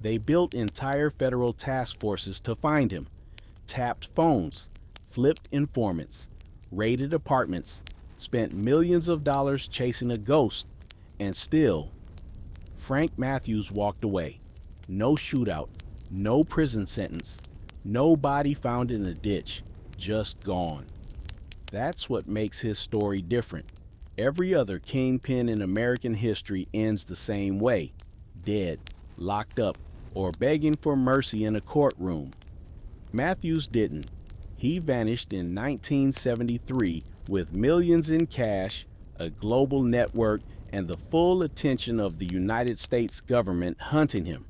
They built entire federal task forces to find him, tapped phones, flipped informants, raided apartments, spent millions of dollars chasing a ghost, and still, Frank Matthews walked away. No shootout, no prison sentence, no body found in a ditch, just gone. That's what makes his story different. Every other kingpin in American history ends the same way: dead, locked up, or begging for mercy in a courtroom. Matthews didn't. He vanished in 1973 with millions in cash, a global network, and the full attention of the United States government hunting him.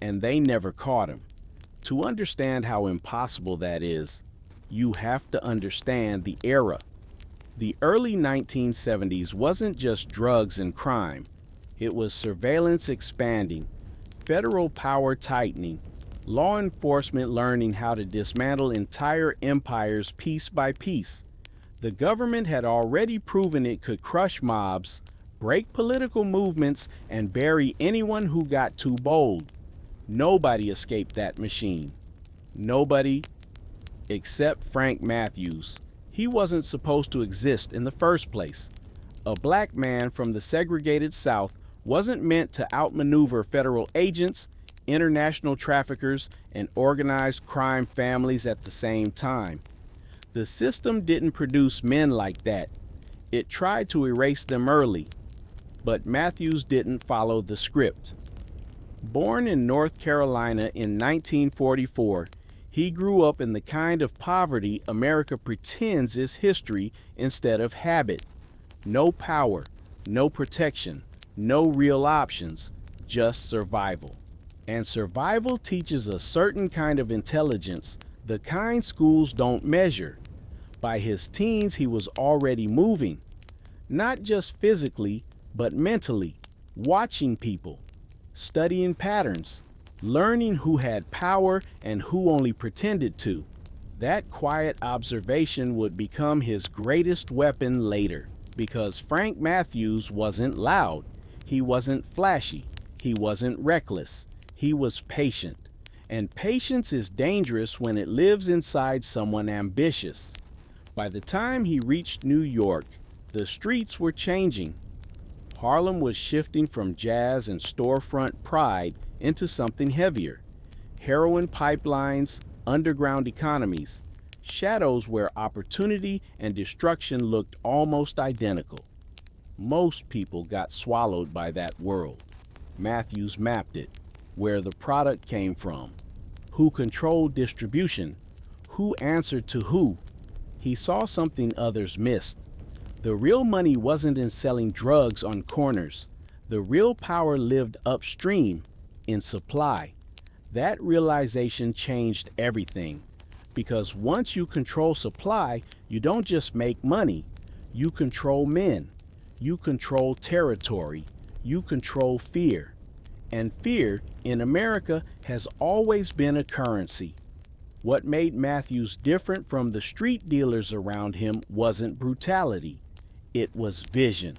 And they never caught him. To understand how impossible that is, you have to understand the era. The early 1970s wasn't just drugs and crime. It was surveillance expanding, federal power tightening, law enforcement learning how to dismantle entire empires piece by piece. The government had already proven it could crush mobs, break political movements, and bury anyone who got too bold. Nobody escaped that machine. Nobody except Frank Matthews. He wasn't supposed to exist in the first place. A black man from the segregated South wasn't meant to outmaneuver federal agents, international traffickers, and organized crime families at the same time. The system didn't produce men like that. It tried to erase them early, but Matthews didn't follow the script. Born in North Carolina in 1944, he grew up in the kind of poverty America pretends is history instead of habit. No power, no protection, no real options, just survival. And survival teaches a certain kind of intelligence, the kind schools don't measure. By his teens, he was already moving, not just physically, but mentally, watching people, studying patterns, learning who had power and who only pretended to. That quiet observation would become his greatest weapon later, because Frank Matthews wasn't loud, he wasn't flashy, he wasn't reckless, he was patient. And patience is dangerous when it lives inside someone ambitious. By the time he reached New York, the streets were changing. Harlem was shifting from jazz and storefront pride into something heavier. Heroin pipelines, underground economies, shadows where opportunity and destruction looked almost identical. Most people got swallowed by that world. Matthews mapped it: where the product came from, who controlled distribution, who answered to who. He saw something others missed. The real money wasn't in selling drugs on corners. The real power lived upstream, in supply. That realization changed everything. Because once you control supply, you don't just make money. You control men. You control territory. You control fear. And fear, in America, has always been a currency. What made Matthews different from the street dealers around him wasn't brutality. It was vision.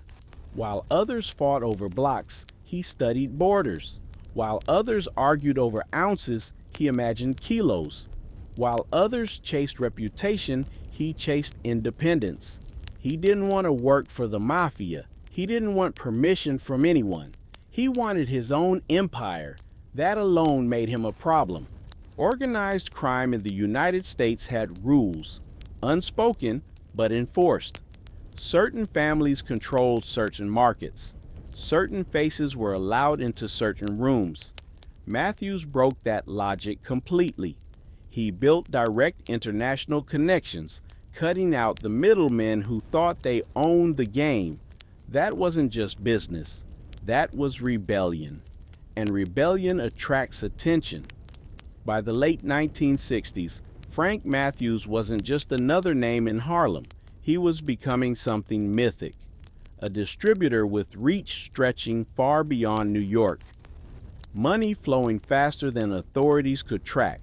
While others fought over blocks, he studied borders. While others argued over ounces, he imagined kilos. While others chased reputation, he chased independence. He didn't want to work for the mafia. He didn't want permission from anyone. He wanted his own empire. That alone made him a problem. Organized crime in the United States had rules, unspoken but enforced. Certain families controlled certain markets. Certain faces were allowed into certain rooms. Matthews broke that logic completely. He built direct international connections, cutting out the middlemen who thought they owned the game. That wasn't just business. That was rebellion. And rebellion attracts attention. By the late 1960s, Frank Matthews wasn't just another name in Harlem. He was becoming something mythic, a distributor with reach stretching far beyond New York. Money flowing faster than authorities could track.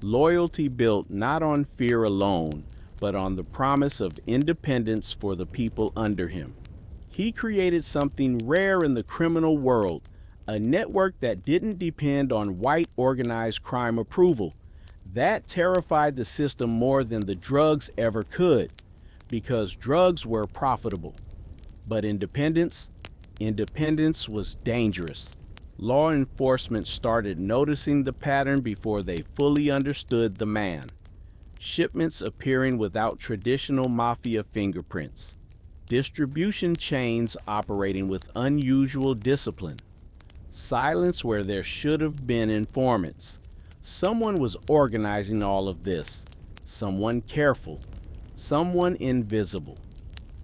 Loyalty built not on fear alone, but on the promise of independence for the people under him. He created something rare in the criminal world, A network that didn't depend on white organized crime approval. That terrified the system more than the drugs ever could, because drugs were profitable. But independence was dangerous. Law enforcement started noticing the pattern before they fully understood the man. Shipments appearing without traditional mafia fingerprints. Distribution chains operating with unusual discipline. Silence where there should have been informants. Someone was organizing all of this. Someone careful. Someone invisible.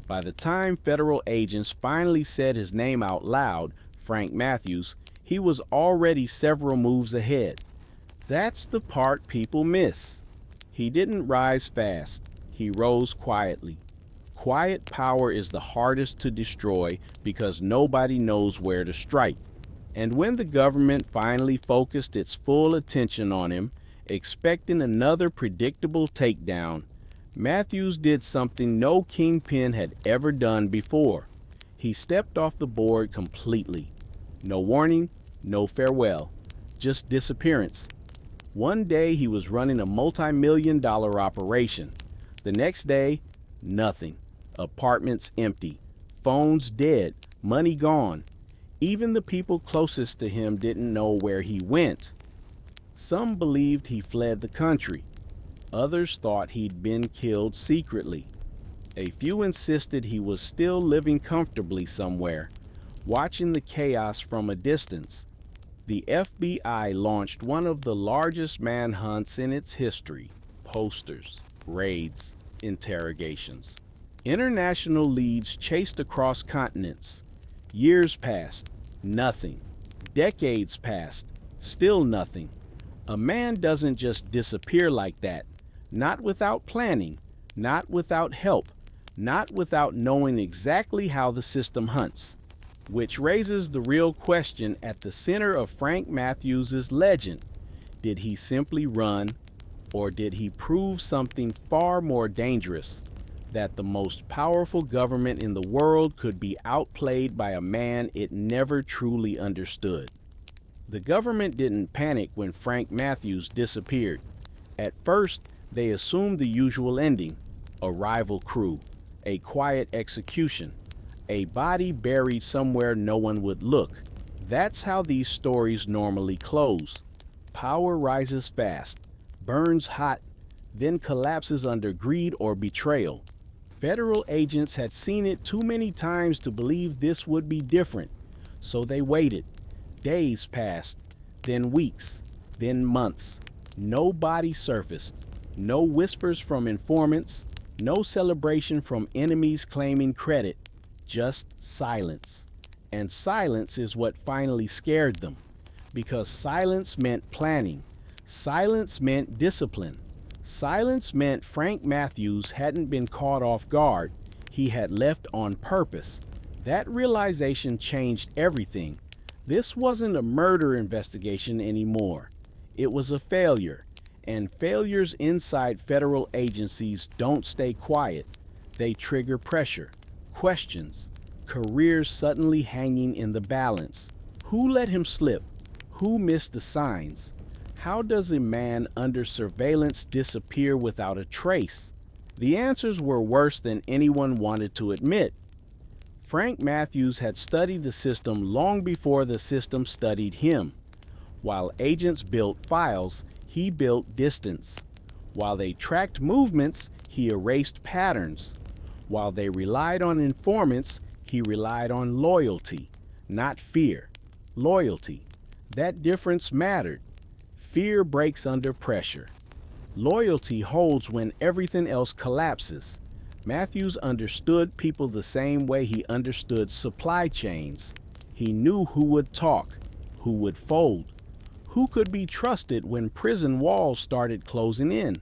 By the time federal agents finally said his name out loud, Frank Matthews, he was already several moves ahead. That's the part people miss. He didn't rise fast. He rose quietly. Quiet power is the hardest to destroy because nobody knows where to strike. And when the government finally focused its full attention on him, expecting another predictable takedown, Matthews did something no Kingpin had ever done before. He stepped off the board completely. No warning, no farewell, just disappearance. One day he was running a multi-million-dollar operation. The next day, nothing. Apartments empty, phones dead, money gone. Even the people closest to him didn't know where he went. Some believed he fled the country. Others thought he'd been killed secretly. A few insisted he was still living comfortably somewhere, watching the chaos from a distance. The FBI launched one of the largest manhunts in its history. Posters, raids, interrogations. International leads chased across continents. Years passed, nothing. Decades passed, still nothing. A man doesn't just disappear like that. Not without planning, not without help, not without knowing exactly how the system hunts. Which raises the real question at the center of Frank Matthews' legend. Did he simply run, or did he prove something far more dangerous? That the most powerful government in the world could be outplayed by a man it never truly understood. The government didn't panic when Frank Matthews disappeared. At first, they assumed the usual ending: a rival crew, a quiet execution, a body buried somewhere no one would look. That's how these stories normally close. Power rises fast, burns hot, then collapses under greed or betrayal. Federal agents had seen it too many times to believe this would be different, so they waited. Days passed, then weeks, then months. No body surfaced, no whispers from informants, no celebration from enemies claiming credit, just silence. And silence is what finally scared them, because silence meant planning. Silence meant discipline. Silence meant Frank Matthews hadn't been caught off guard. He had left on purpose. That realization changed everything. This wasn't a murder investigation anymore. It was a failure. And failures inside federal agencies don't stay quiet. They trigger pressure, questions, careers suddenly hanging in the balance. Who let him slip? Who missed the signs? How does a man under surveillance disappear without a trace? The answers were worse than anyone wanted to admit. Frank Matthews had studied the system long before the system studied him. While agents built files, he built distance. While they tracked movements, he erased patterns. While they relied on informants, he relied on loyalty, not fear. Loyalty. That difference mattered. Fear breaks under pressure. Loyalty holds when everything else collapses. Matthews understood people the same way he understood supply chains. He knew who would talk, who would fold, who could be trusted when prison walls started closing in.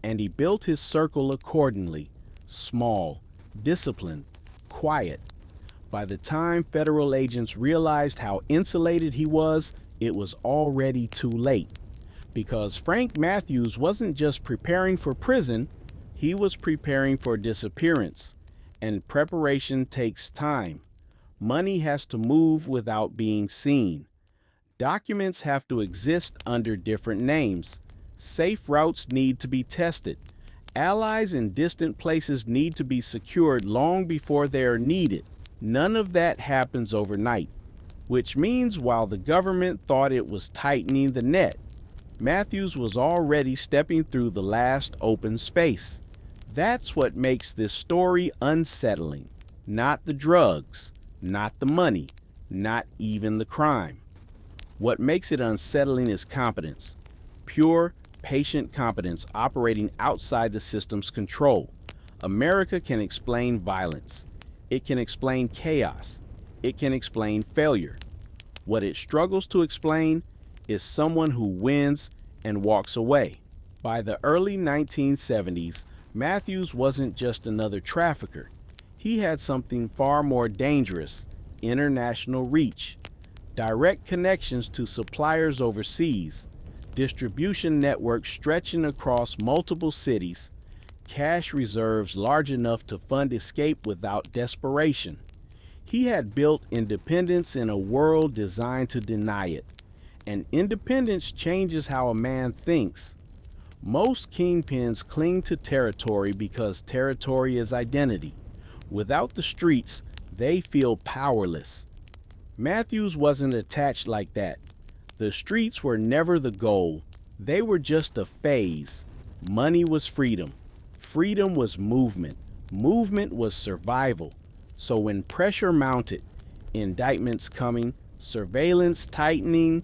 And he built his circle accordingly: small, disciplined, quiet. By the time federal agents realized how insulated he was, it was already too late. Because Frank Matthews wasn't just preparing for prison, he was preparing for disappearance. And preparation takes time. Money has to move without being seen. Documents have to exist under different names. Safe routes need to be tested. Allies in distant places need to be secured long before they are needed. None of that happens overnight, which means while the government thought it was tightening the net, Matthews was already stepping through the last open space. That's what makes this story unsettling. Not the drugs, not the money, not even the crime. What makes it unsettling is competence. Pure, patient competence operating outside the system's control. America can explain violence. It can explain chaos. It can explain failure. What it struggles to explain is someone who wins and walks away. By the early 1970s, Matthews wasn't just another trafficker. He had something far more dangerous: international reach, direct connections to suppliers overseas, distribution networks stretching across multiple cities, cash reserves large enough to fund escape without desperation. He had built independence in a world designed to deny it. And independence changes how a man thinks. Most kingpins cling to territory because territory is identity. Without the streets, they feel powerless. Matthews wasn't attached like that. The streets were never the goal. They were just a phase. Money was freedom. Freedom was movement. Movement was survival. So when pressure mounted, indictments coming, surveillance tightening,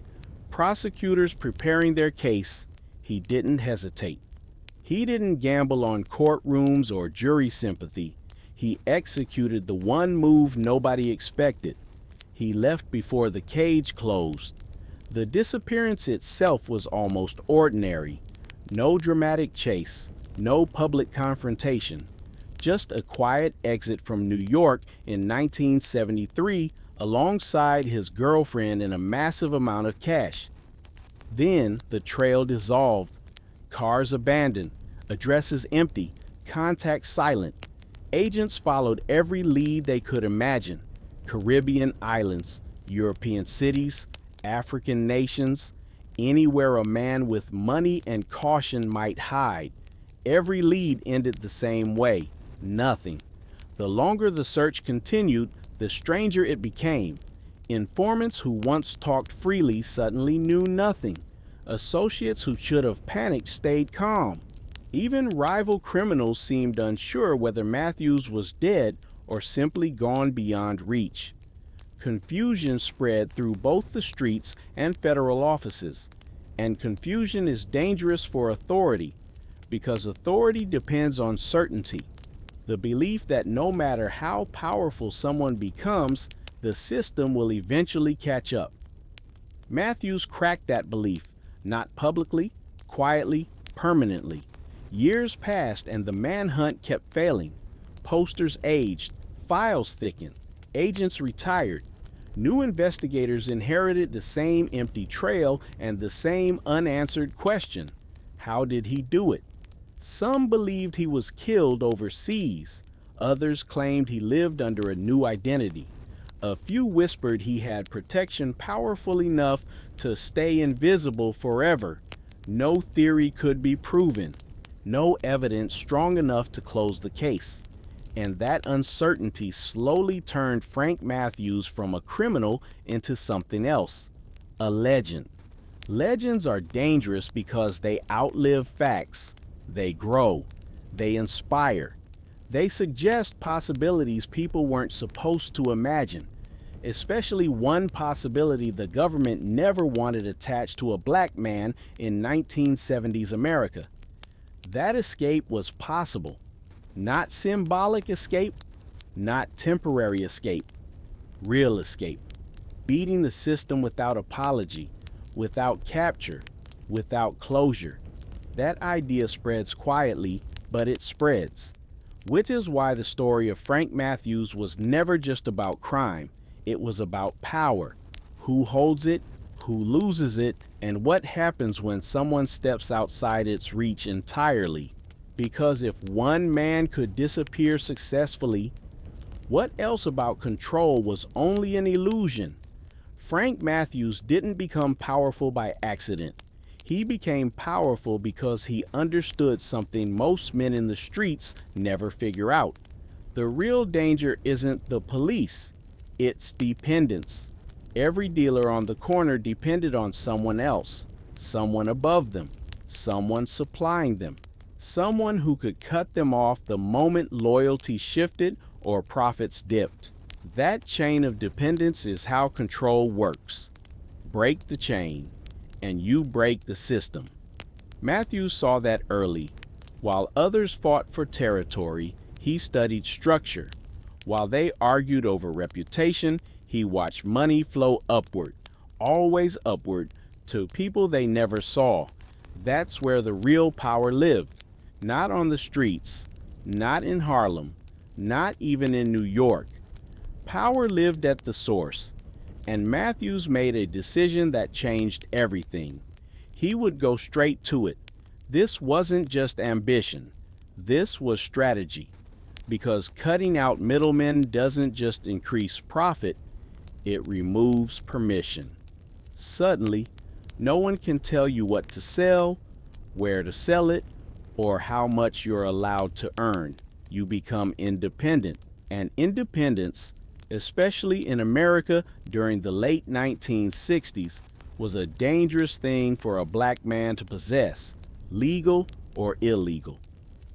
prosecutors preparing their case, he didn't hesitate. He didn't gamble on courtrooms or jury sympathy. He executed the one move nobody expected. He left before the cage closed. The disappearance itself was almost ordinary. No dramatic chase, no public confrontation. Just a quiet exit from New York in 1973 alongside his girlfriend and a massive amount of cash. Then the trail dissolved. Cars abandoned, addresses empty, contacts silent. Agents followed every lead they could imagine. Caribbean islands, European cities, African nations, anywhere a man with money and caution might hide. Every lead ended the same way: nothing. The longer the search continued, the stranger it became. Informants who once talked freely suddenly knew nothing. Associates who should have panicked stayed calm. Even rival criminals seemed unsure whether Matthews was dead or simply gone beyond reach. Confusion spread through both the streets and federal offices. And confusion is dangerous for authority, because authority depends on certainty. The belief that no matter how powerful someone becomes, the system will eventually catch up. Matthews cracked that belief, not publicly, quietly, permanently. Years passed and the manhunt kept failing. Posters aged, files thickened, agents retired. New investigators inherited the same empty trail and the same unanswered question: how did he do it? Some believed he was killed overseas. Others claimed he lived under a new identity. A few whispered he had protection powerful enough to stay invisible forever. No theory could be proven. No evidence strong enough to close the case. And that uncertainty slowly turned Frank Matthews from a criminal into something else: a legend. Legends are dangerous because they outlive facts. They grow. They inspire. They suggest possibilities people weren't supposed to imagine, especially one possibility the government never wanted attached to a black man in 1970s America. That escape was possible. Not symbolic escape, not temporary escape, real escape. Beating the system without apology, without capture, without closure. That idea spreads quietly, but it spreads. Which is why the story of Frank Matthews was never just about crime. It was about power. Who holds it, who loses it, and what happens when someone steps outside its reach entirely. Because if one man could disappear successfully, what else about control was only an illusion? Frank Matthews didn't become powerful by accident. He became powerful because he understood something most men in the streets never figure out. The real danger isn't the police, it's dependence. Every dealer on the corner depended on someone else, someone above them, someone supplying them, someone who could cut them off the moment loyalty shifted or profits dipped. That chain of dependence is how control works. Break the chain, and you break the system. Matthews saw that early. While others fought for territory, he studied structure. While they argued over reputation, he watched money flow upward, always upward, to people they never saw. That's where the real power lived. Not on the streets, not in Harlem, not even in New York. Power lived at the source, and Matthews made a decision that changed everything. He would go straight to it. This wasn't just ambition. This was strategy. Because cutting out middlemen doesn't just increase profit, it removes permission. Suddenly, no one can tell you what to sell, where to sell it, or how much you're allowed to earn. You become independent. And independence, especially in America during the late 1960s, was a dangerous thing for a black man to possess, legal or illegal.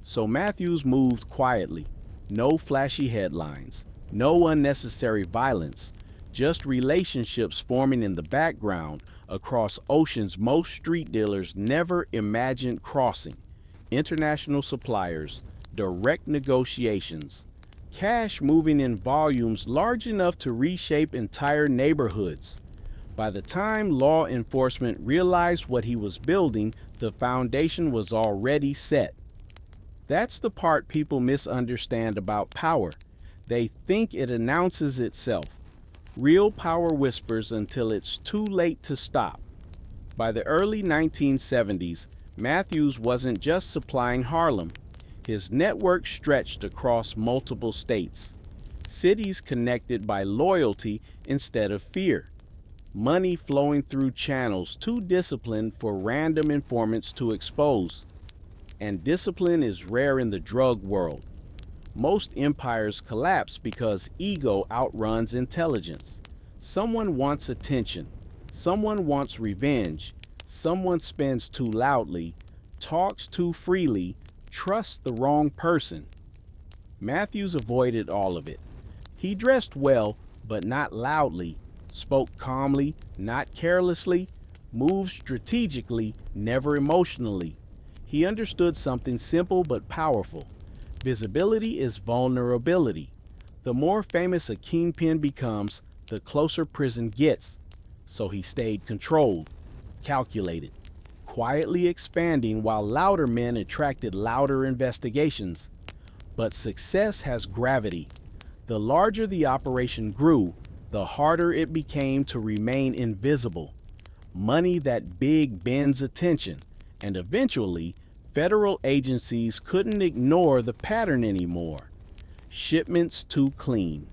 So Matthews moved quietly. No flashy headlines, no unnecessary violence, just relationships forming in the background across oceans most street dealers never imagined crossing. International suppliers, direct negotiations, cash moving in volumes large enough to reshape entire neighborhoods. By the time law enforcement realized what he was building, the foundation was already set. That's the part people misunderstand about power. They think it announces itself. Real power whispers until it's too late to stop. By the early 1970s, Matthews wasn't just supplying Harlem. His network stretched across multiple states. Cities connected by loyalty instead of fear. Money flowing through channels too disciplined for random informants to expose. And discipline is rare in the drug world. Most empires collapse because ego outruns intelligence. Someone wants attention. Someone wants revenge. Someone spends too loudly, talks too freely, trusts the wrong person. Matthews avoided all of it. He dressed well, but not loudly, spoke calmly, not carelessly, moved strategically, never emotionally. He understood something simple but powerful. Visibility is vulnerability. The more famous a kingpin becomes, the closer prison gets. So he stayed controlled, calculated, quietly expanding while louder men attracted louder investigations. But success has gravity. The larger the operation grew, the harder it became to remain invisible. Money that big bends attention, and eventually, federal agencies couldn't ignore the pattern anymore. Shipments too clean,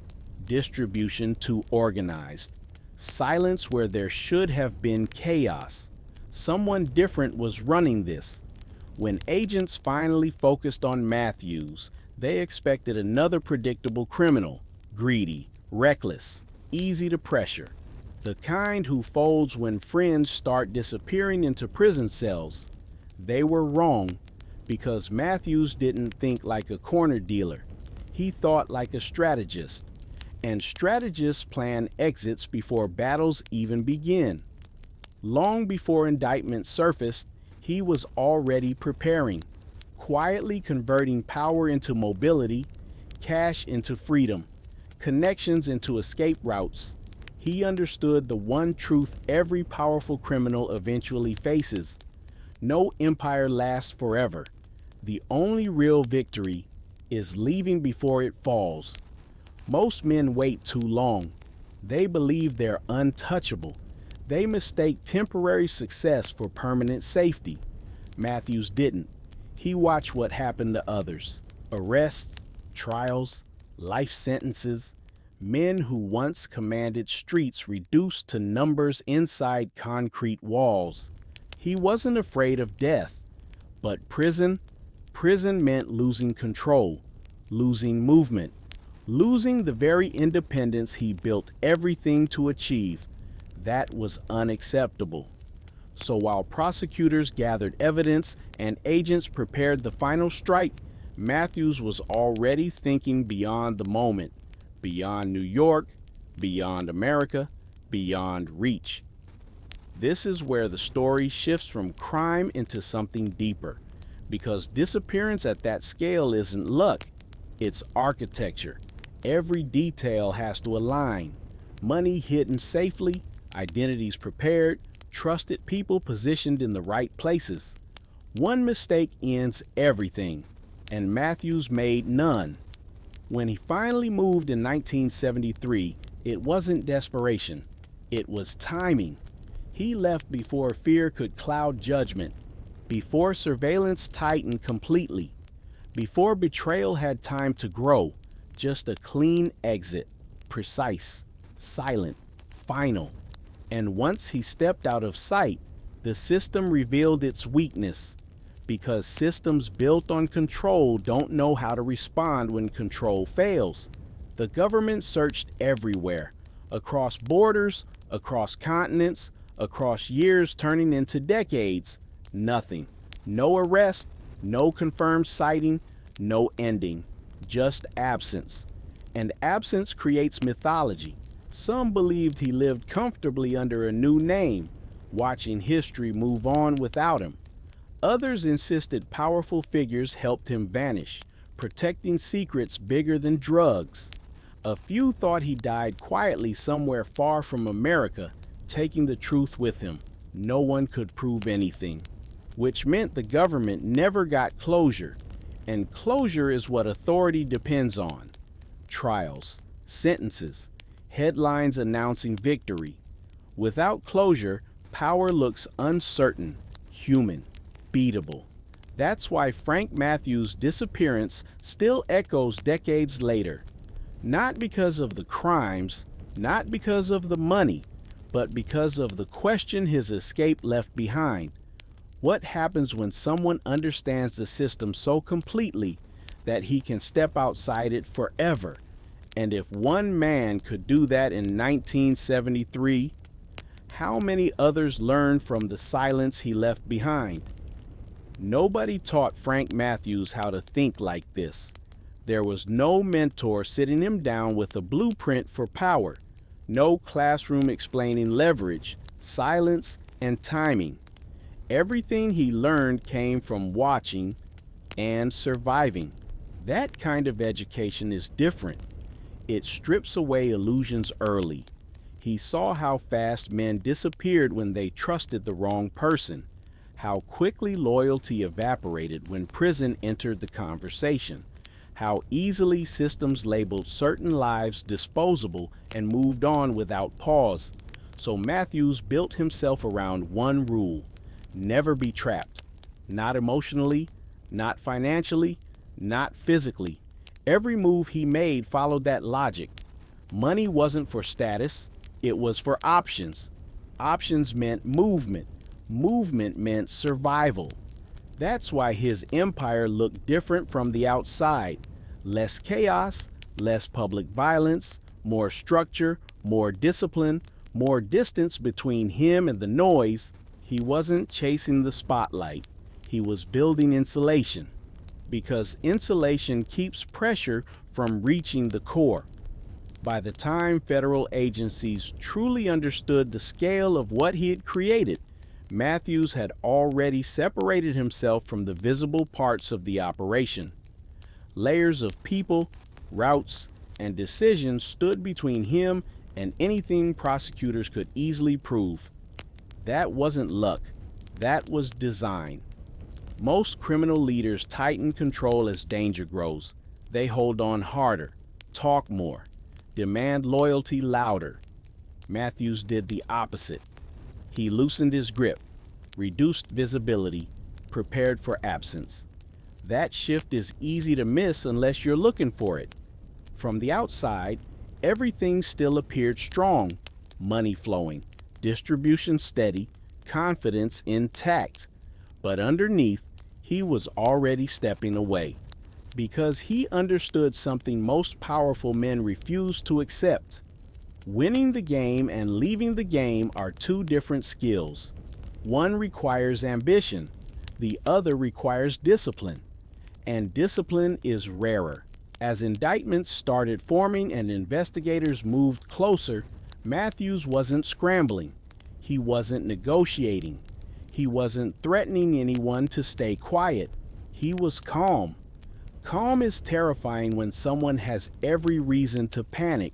distribution too organized, silence where there should have been chaos. Someone different was running this. When agents finally focused on Matthews, they expected another predictable criminal, greedy, reckless, easy to pressure. The kind who folds when friends start disappearing into prison cells. They were wrong, because Matthews didn't think like a corner dealer. He thought like a strategist. And strategists plan exits before battles even begin. Long before indictments surfaced, he was already preparing, quietly converting power into mobility, cash into freedom, connections into escape routes. He understood the one truth every powerful criminal eventually faces. No empire lasts forever. The only real victory is leaving before it falls. Most men wait too long. They believe they're untouchable. They mistake temporary success for permanent safety. Matthews didn't. He watched what happened to others. Arrests, trials, life sentences. Men who once commanded streets reduced to numbers inside concrete walls. He wasn't afraid of death, but prison meant losing control, losing movement, losing the very independence he built everything to achieve. That was unacceptable. So while prosecutors gathered evidence and agents prepared the final strike, Matthews was already thinking beyond the moment, beyond New York, beyond America, beyond reach. This is where the story shifts from crime into something deeper, because disappearance at that scale isn't luck, it's architecture. Every detail has to align. Money hidden safely, identities prepared, trusted people positioned in the right places. One mistake ends everything, and Matthews made none. When he finally moved in 1973, it wasn't desperation, it was timing. He left before fear could cloud judgment, before surveillance tightened completely, before betrayal had time to grow. Just a clean exit, precise, silent, final. And once he stepped out of sight, the system revealed its weakness, because systems built on control don't know how to respond when control fails. The government searched everywhere, across borders, across continents, across years turning into decades. Nothing. No arrest, no confirmed sighting, no ending, just absence. And absence creates mythology. Some believed he lived comfortably under a new name, watching history move on without him. Others insisted powerful figures helped him vanish, protecting secrets bigger than drugs. A few thought he died quietly somewhere far from America, taking the truth with him. No one could prove anything, which meant the government never got closure. And closure is what authority depends on. Trials, sentences, headlines announcing victory. Without closure, power looks uncertain, human, beatable. That's why Frank Matthews' disappearance still echoes decades later. Not because of the crimes, not because of the money, but because of the question his escape left behind. What happens when someone understands the system so completely that he can step outside it forever? And if one man could do that in 1973, how many others learned from the silence he left behind? Nobody taught Frank Matthews how to think like this. There was no mentor sitting him down with a blueprint for power, no classroom explaining leverage, silence, and timing. Everything he learned came from watching and surviving. That kind of education is different. It strips away illusions early. He saw how fast men disappeared when they trusted the wrong person, how quickly loyalty evaporated when prison entered the conversation, how easily systems labeled certain lives disposable and moved on without pause. So Matthews built himself around one rule: never be trapped. Not emotionally, not financially, not physically. Every move he made followed that logic. Money wasn't for status, it was for options. Options meant movement. Movement meant survival. That's why his empire looked different from the outside. Less chaos, less public violence, more structure, more discipline, more distance between him and the noise. He wasn't chasing the spotlight. He was building insulation, because insulation keeps pressure from reaching the core. By the time federal agencies truly understood the scale of what he had created, Matthews had already separated himself from the visible parts of the operation. Layers of people, routes, and decisions stood between him and anything prosecutors could easily prove. That wasn't luck, that was design. Most criminal leaders tighten control as danger grows. They hold on harder, talk more, demand loyalty louder. Matthews did the opposite. He loosened his grip, reduced visibility, prepared for absence. That shift is easy to miss unless you're looking for it. From the outside, Everything still appeared strong, money flowing, distribution steady, confidence intact. But underneath, he was already stepping away because he understood something most powerful men refuse to accept. Winning the game and leaving the game are two different skills. One requires ambition, the other requires discipline. And discipline is rarer. As indictments started forming and investigators moved closer, Matthews wasn't scrambling. He wasn't negotiating. He wasn't threatening anyone to stay quiet. He was calm. Calm is terrifying when someone has every reason to panic.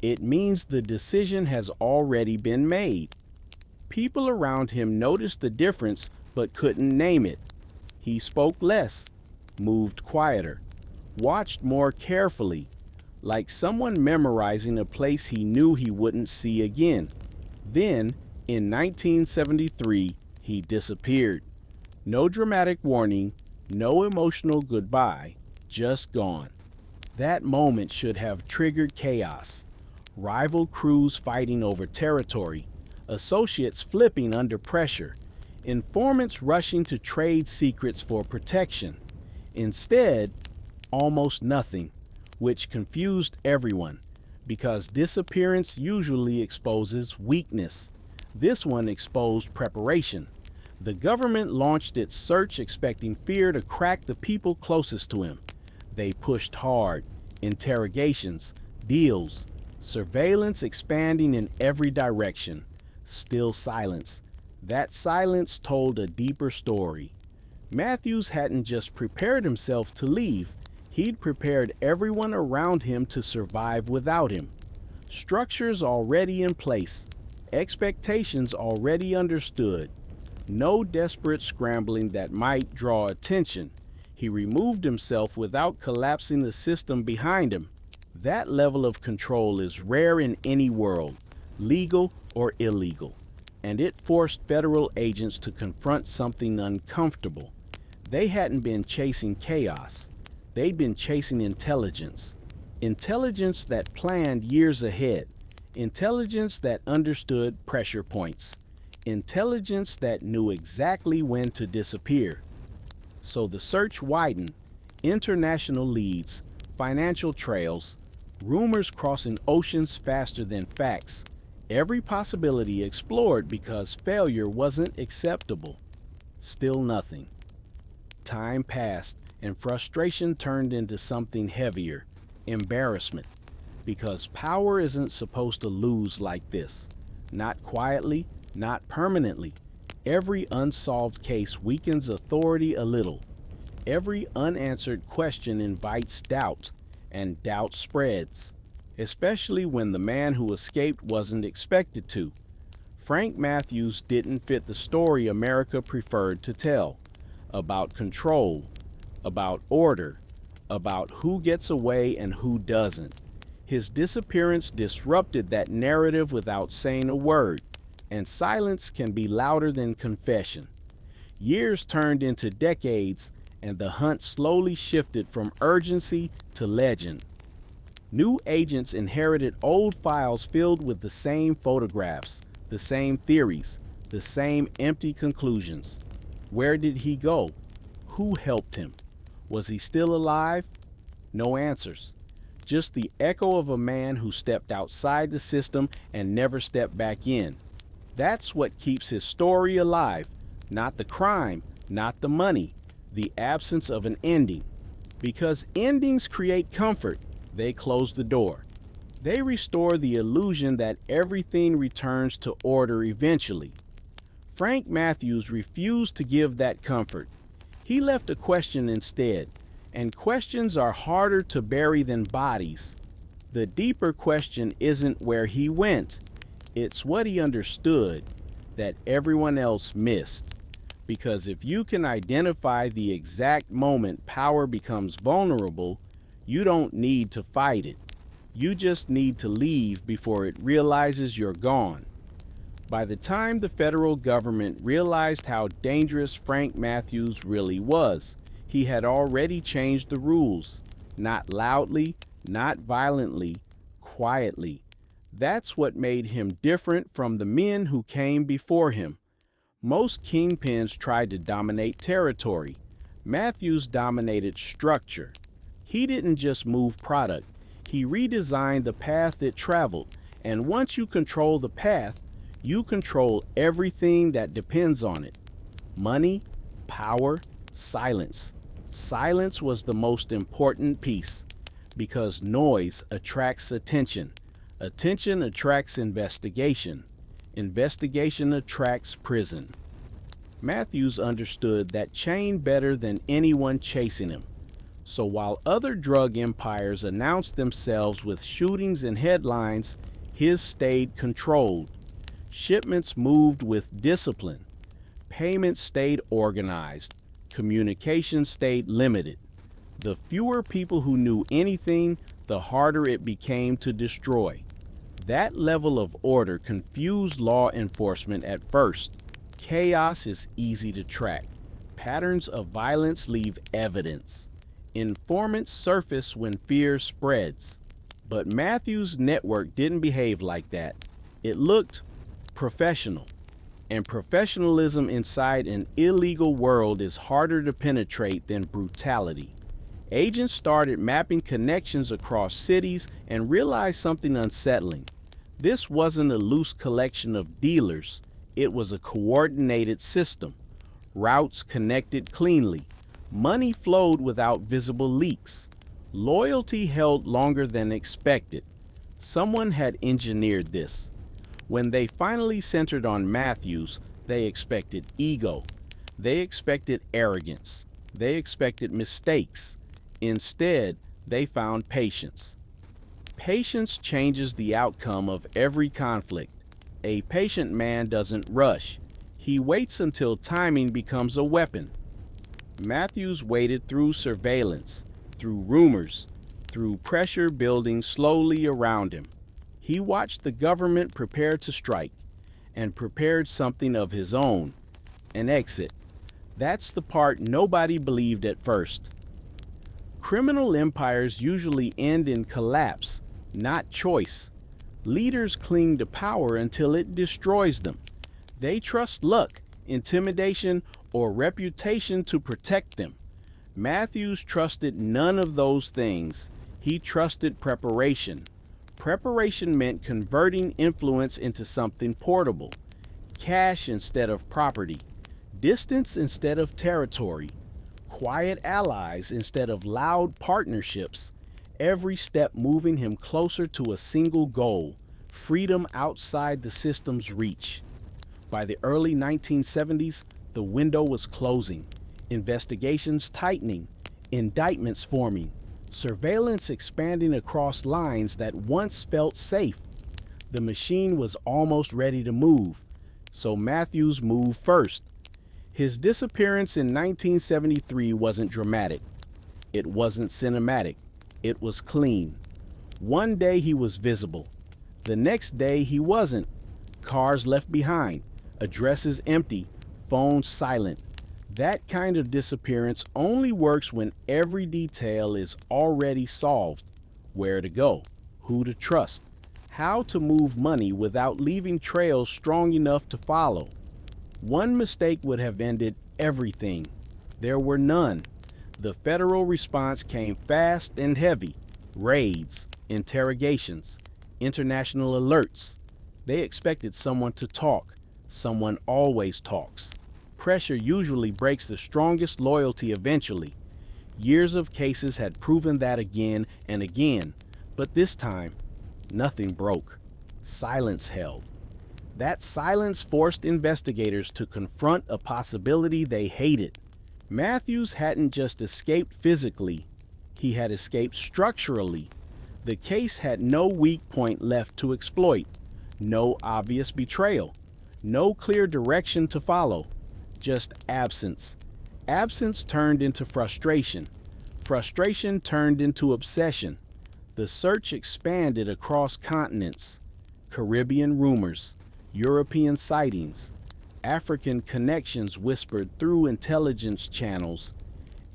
It means the decision has already been made. People around him noticed the difference but couldn't name it. He spoke less, moved quieter, watched more carefully, like someone memorizing a place he knew he wouldn't see again. Then, in 1973, he disappeared. No dramatic warning, no emotional goodbye, just gone. That moment should have triggered chaos. Rival crews fighting over territory, associates flipping under pressure, informants rushing to trade secrets for protection. Instead, almost nothing, which confused everyone, because disappearance usually exposes weakness. This one exposed preparation. The government launched its search expecting fear to crack the people closest to him. They pushed hard, interrogations, deals, surveillance expanding in every direction. Still silence. That silence told a deeper story. Matthews hadn't just prepared himself to leave, he'd prepared everyone around him to survive without him. Structures already in place, expectations already understood. No desperate scrambling that might draw attention. He removed himself without collapsing the system behind him. That level of control is rare in any world, legal or illegal, and it forced federal agents to confront something uncomfortable. They hadn't been chasing chaos. They'd been chasing intelligence. Intelligence that planned years ahead. Intelligence that understood pressure points. Intelligence that knew exactly when to disappear. So the search widened. International leads, financial trails, rumors crossing oceans faster than facts. Every possibility explored because failure wasn't acceptable. Still nothing. Time passed and frustration turned into something heavier, embarrassment. Because power isn't supposed to lose like this. Not quietly, not permanently. Every unsolved case weakens authority a little. Every unanswered question invites doubt, and doubt spreads, especially when the man who escaped wasn't expected to. Frank Matthews didn't fit the story America preferred to tell, about control, about order, about who gets away and who doesn't. His disappearance disrupted that narrative without saying a word, and silence can be louder than confession. Years turned into decades, and the hunt slowly shifted from urgency to legend. New agents inherited old files filled with the same photographs, the same theories, the same empty conclusions. Where did he go? Who helped him? Was he still alive? No answers. Just the echo of a man who stepped outside the system and never stepped back in. That's what keeps his story alive. Not the crime, not the money, the absence of an ending. Because endings create comfort, they close the door. They restore the illusion that everything returns to order eventually. Frank Matthews refused to give that comfort. He left a question instead, and questions are harder to bury than bodies. The deeper question isn't where he went, it's what he understood that everyone else missed. Because if you can identify the exact moment power becomes vulnerable, you don't need to fight it. You just need to leave before it realizes you're gone. By the time the federal government realized how dangerous Frank Matthews really was, he had already changed the rules. Not loudly, not violently, quietly. That's what made him different from the men who came before him. Most kingpins tried to dominate territory. Matthews dominated structure. He didn't just move product, he redesigned the path it traveled. And once you control the path, you control everything that depends on it. Money, power, silence. Silence was the most important piece because noise attracts attention. Attention attracts investigation. Investigation attracts prison. Matthews understood that chain better than anyone chasing him. So while other drug empires announced themselves with shootings and headlines, his stayed controlled. Shipments moved with discipline. Payments stayed organized. Communication stayed limited. The fewer people who knew anything, the harder it became to destroy. That level of order confused law enforcement at first. Chaos is easy to track. Patterns of violence leave evidence. Informants surface when fear spreads. But Matthews' network didn't behave like that. It looked professional. And professionalism inside an illegal world is harder to penetrate than brutality. Agents started mapping connections across cities and realized something unsettling. This wasn't a loose collection of dealers. It was a coordinated system. Routes connected cleanly. Money flowed without visible leaks. Loyalty held longer than expected. Someone had engineered this. When they finally centered on Matthews, they expected ego. They expected arrogance. They expected mistakes. Instead, they found patience. Patience changes the outcome of every conflict. A patient man doesn't rush. He waits until timing becomes a weapon. Matthews waited through surveillance, through rumors, through pressure building slowly around him. He watched the government prepare to strike and prepared something of his own, an exit. That's the part nobody believed at first. Criminal empires usually end in collapse, not choice. Leaders cling to power until it destroys them. They trust luck, intimidation, or reputation to protect them. Matthews trusted none of those things. He trusted preparation. Preparation meant converting influence into something portable. Cash instead of property. Distance instead of territory. Quiet allies instead of loud partnerships. Every step moving him closer to a single goal, freedom outside the system's reach. By the early 1970s, the window was closing, investigations tightening, indictments forming, surveillance expanding across lines that once felt safe. The machine was almost ready to move, so Matthews moved first. His disappearance in 1973 wasn't dramatic. It wasn't cinematic. It was clean. One day he was visible. The next day he wasn't. Cars left behind, addresses empty, phones silent. That kind of disappearance only works when every detail is already solved. Where to go, who to trust, how to move money without leaving trails strong enough to follow. One mistake would have ended everything. There were none. The federal response came fast and heavy. Raids, interrogations, international alerts. They expected someone to talk. Someone always talks. Pressure usually breaks the strongest loyalty eventually. Years of cases had proven that again and again, but this time, nothing broke. Silence held. That silence forced investigators to confront a possibility they hated. Matthews hadn't just escaped physically, he had escaped structurally. The case had no weak point left to exploit, no obvious betrayal, no clear direction to follow, just absence. Absence turned into frustration. Frustration turned into obsession. The search expanded across continents. Caribbean rumors, European sightings, African connections whispered through intelligence channels.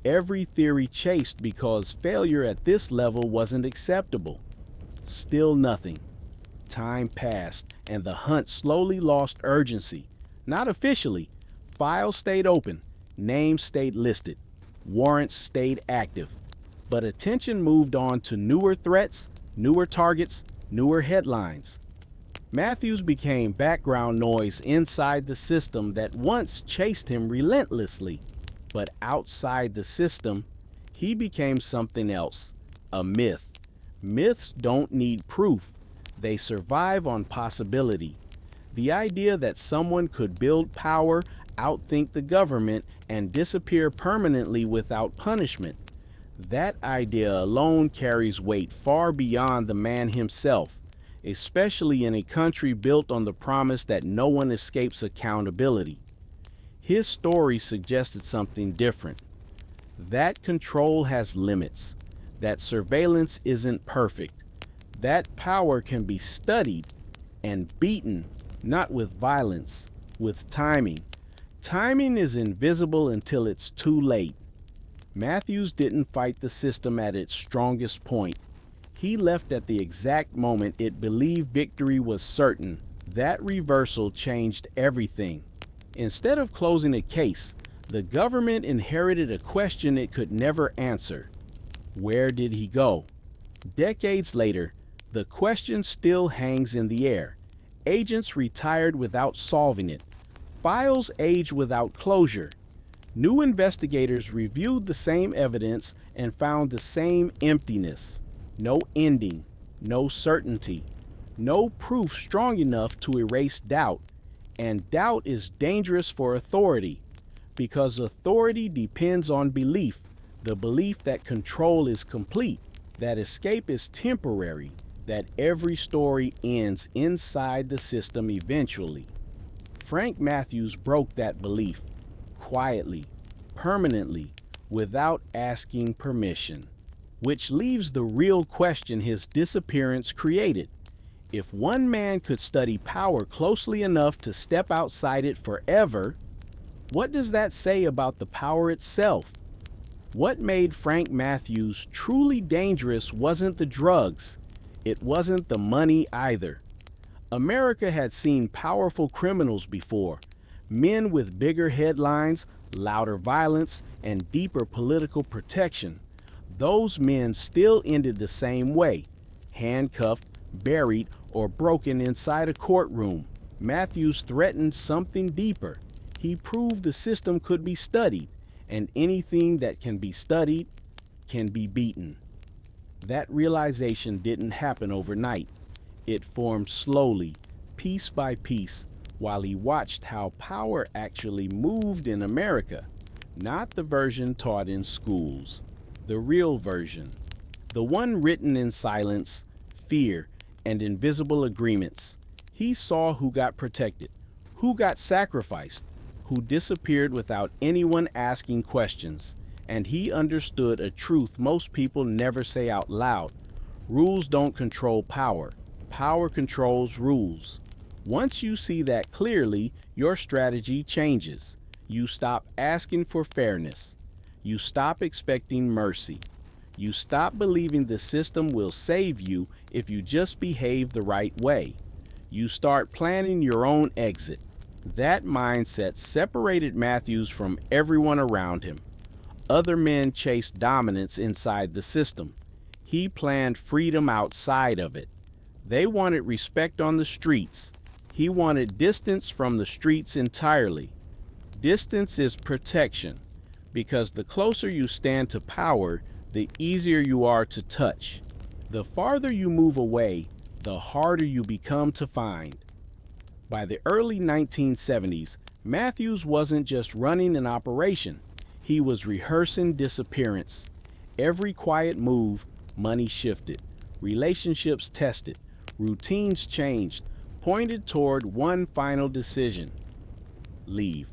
Every theory chased because failure at this level wasn't acceptable. Still nothing. Time passed, and the hunt slowly lost urgency. Not officially. Files stayed open, names stayed listed, warrants stayed active. But attention moved on to newer threats, newer targets, newer headlines. Matthews became background noise inside the system that once chased him relentlessly. But outside the system, he became something else, a myth. Myths don't need proof. They survive on possibility. The idea that someone could build power, outthink the government, and disappear permanently without punishment. That idea alone carries weight far beyond the man himself, especially in a country built on the promise that no one escapes accountability. His story suggested something different. That control has limits, that surveillance isn't perfect, that power can be studied and beaten, not with violence, with timing. Timing is invisible until it's too late. Matthews didn't fight the system at its strongest point. He left at the exact moment it believed victory was certain. That reversal changed everything. Instead of closing a case, the government inherited a question it could never answer. Where did he go? Decades later, the question still hangs in the air. Agents retired without solving it. Files age without closure. New investigators reviewed the same evidence and found the same emptiness. No ending, no certainty, no proof strong enough to erase doubt. And doubt is dangerous for authority, because authority depends on belief, the belief that control is complete, that escape is temporary, that every story ends inside the system eventually. Frank Matthews broke that belief, quietly, permanently, without asking permission. Which leaves the real question his disappearance created. If one man could study power closely enough to step outside it forever, what does that say about the power itself? What made Frank Matthews truly dangerous wasn't the drugs. It wasn't the money either. America had seen powerful criminals before, men with bigger headlines, louder violence, and deeper political protection. Those men still ended the same way, handcuffed, buried, or broken inside a courtroom. Matthews threatened something deeper. He proved the system could be studied, and anything that can be studied can be beaten. That realization didn't happen overnight. It formed slowly, piece by piece, while he watched how power actually moved in America. Not the version taught in schools, the real version. The one written in silence, fear, and invisible agreements. He saw who got protected, who got sacrificed, who disappeared without anyone asking questions. And he understood a truth most people never say out loud. Rules don't control power. Power controls rules. Once you see that clearly, your strategy changes. You stop asking for fairness. You stop expecting mercy. You stop believing the system will save you if you just behave the right way. You start planning your own exit. That mindset separated Matthews from everyone around him. Other men chased dominance inside the system. He planned freedom outside of it. They wanted respect on the streets. He wanted distance from the streets entirely. Distance is protection, because the closer you stand to power, the easier you are to touch. The farther you move away, the harder you become to find. By the early 1970s, Matthews wasn't just running an operation. He was rehearsing disappearance. Every quiet move, money shifted, relationships tested, routines changed, pointed toward one final decision: leave.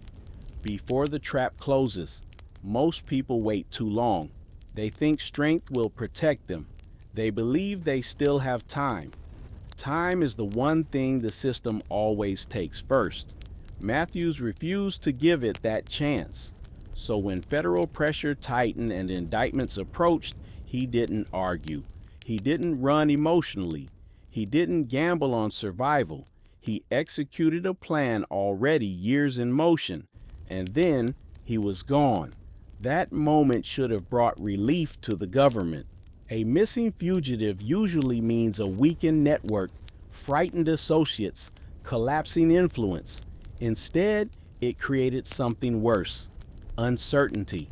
Before the trap closes, most people wait too long. They think strength will protect them. They believe they still have time. Time is the one thing the system always takes first. Matthews refused to give it that chance. So when federal pressure tightened and indictments approached, he didn't argue. He didn't run emotionally. He didn't gamble on survival. He executed a plan already years in motion, and then he was gone. That moment should have brought relief to the government. A missing fugitive usually means a weakened network, frightened associates, collapsing influence. Instead, it created something worse: uncertainty.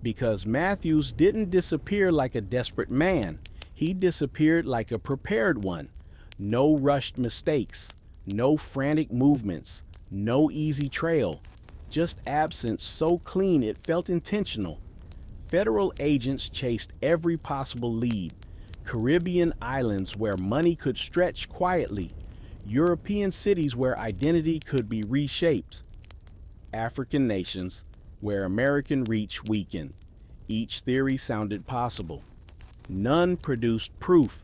Because Matthews didn't disappear like a desperate man, he disappeared like a prepared one. No rushed mistakes, no frantic movements, no easy trail, just absence so clean it felt intentional. Federal agents chased every possible lead: Caribbean islands where money could stretch quietly, European cities where identity could be reshaped, African nations where American reach weakened. Each theory sounded possible. None produced proof.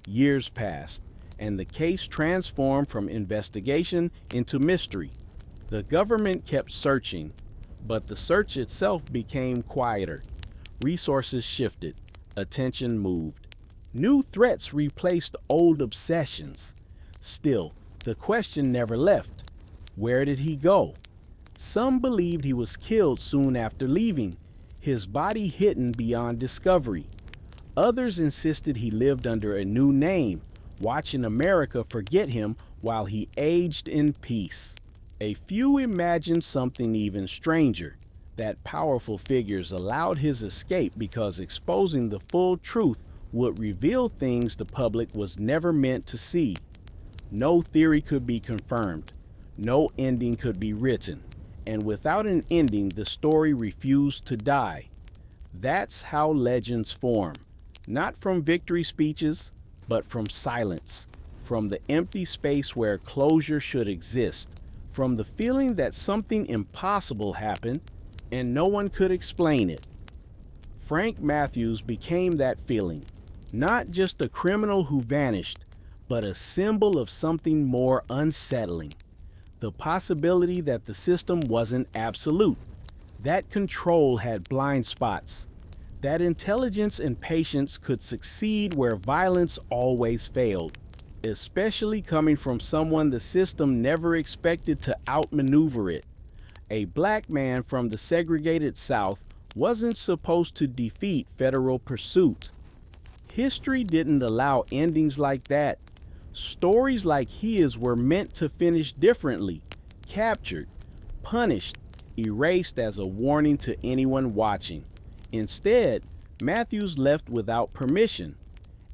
Years passed, and the case transformed from investigation into mystery. The government kept searching, but the search itself became quieter. Resources shifted, attention moved. New threats replaced old obsessions. Still, the question never left: where did he go? Some believed he was killed soon after leaving, his body hidden beyond discovery. Others insisted he lived under a new name, watching America forget him while he aged in peace. A few imagined something even stranger: that powerful figures allowed his escape because exposing the full truth would reveal things the public was never meant to see. No theory could be confirmed. No ending could be written. And without an ending, the story refused to die. That's how legends form. Not from victory speeches, but from silence. From the empty space where closure should exist. From the feeling that something impossible happened and no one could explain it. Frank Matthews became that feeling. Not just a criminal who vanished, but a symbol of something more unsettling. The possibility that the system wasn't absolute, that control had blind spots, that intelligence and patience could succeed where violence always failed, especially coming from someone the system never expected to outmaneuver it. A black man from the segregated South wasn't supposed to defeat federal pursuit. History didn't allow endings like that. Stories like his were meant to finish differently: captured, punished, erased as a warning to anyone watching. Instead, Matthews left without permission.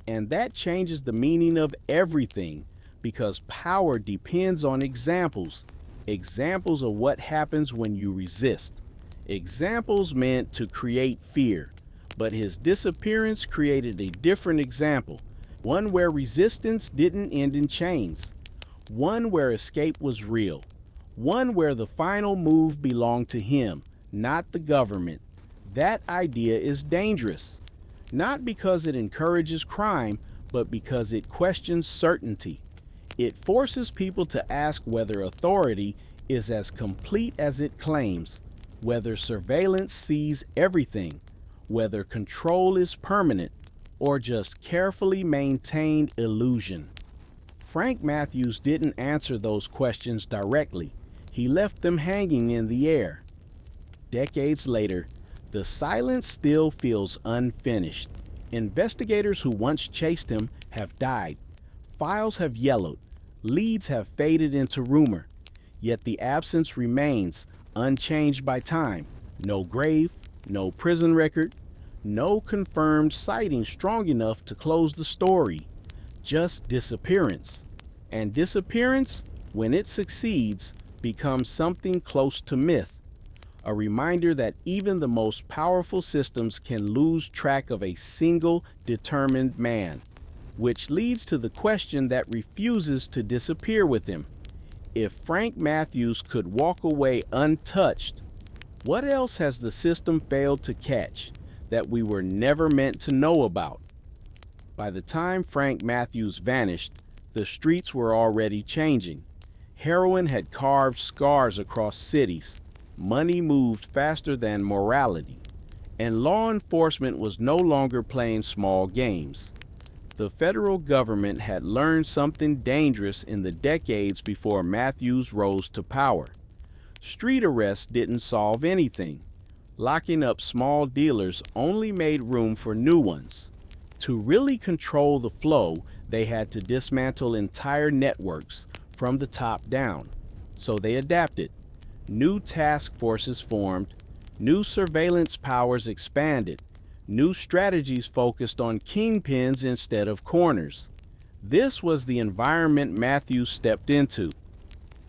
And that changes the meaning of everything, because power depends on examples. Examples of what happens when you resist. Examples meant to create fear. But his disappearance created a different example. One where resistance didn't end in chains. One where escape was real. One where the final move belonged to him, not the government. That idea is dangerous. Not because it encourages crime, but because it questions certainty. It forces people to ask whether authority is as complete as it claims, whether surveillance sees everything, whether control is permanent, or just carefully maintained illusion. Frank Matthews didn't answer those questions directly. He left them hanging in the air. Decades later, the silence still feels unfinished. Investigators who once chased him have died. Files have yellowed. Leads have faded into rumor. Yet the absence remains, unchanged by time. No grave, no prison record, no confirmed sighting strong enough to close the story. Just disappearance. And disappearance, when it succeeds, becomes something close to myth. A reminder that even the most powerful systems can lose track of a single determined man. Which leads to the question that refuses to disappear with him. If Frank Matthews could walk away untouched, what else has the system failed to catch that we were never meant to know about? By the time Frank Matthews vanished, the streets were already changing. Heroin had carved scars across cities. Money moved faster than morality. And law enforcement was no longer playing small games. The federal government had learned something dangerous in the decades before Matthews rose to power. Street arrests didn't solve anything. Locking up small dealers only made room for new ones. To really control the flow, they had to dismantle entire networks from the top down. So they adapted. New task forces formed, new surveillance powers expanded, new strategies focused on kingpins instead of corners. This was the environment Matthews stepped into.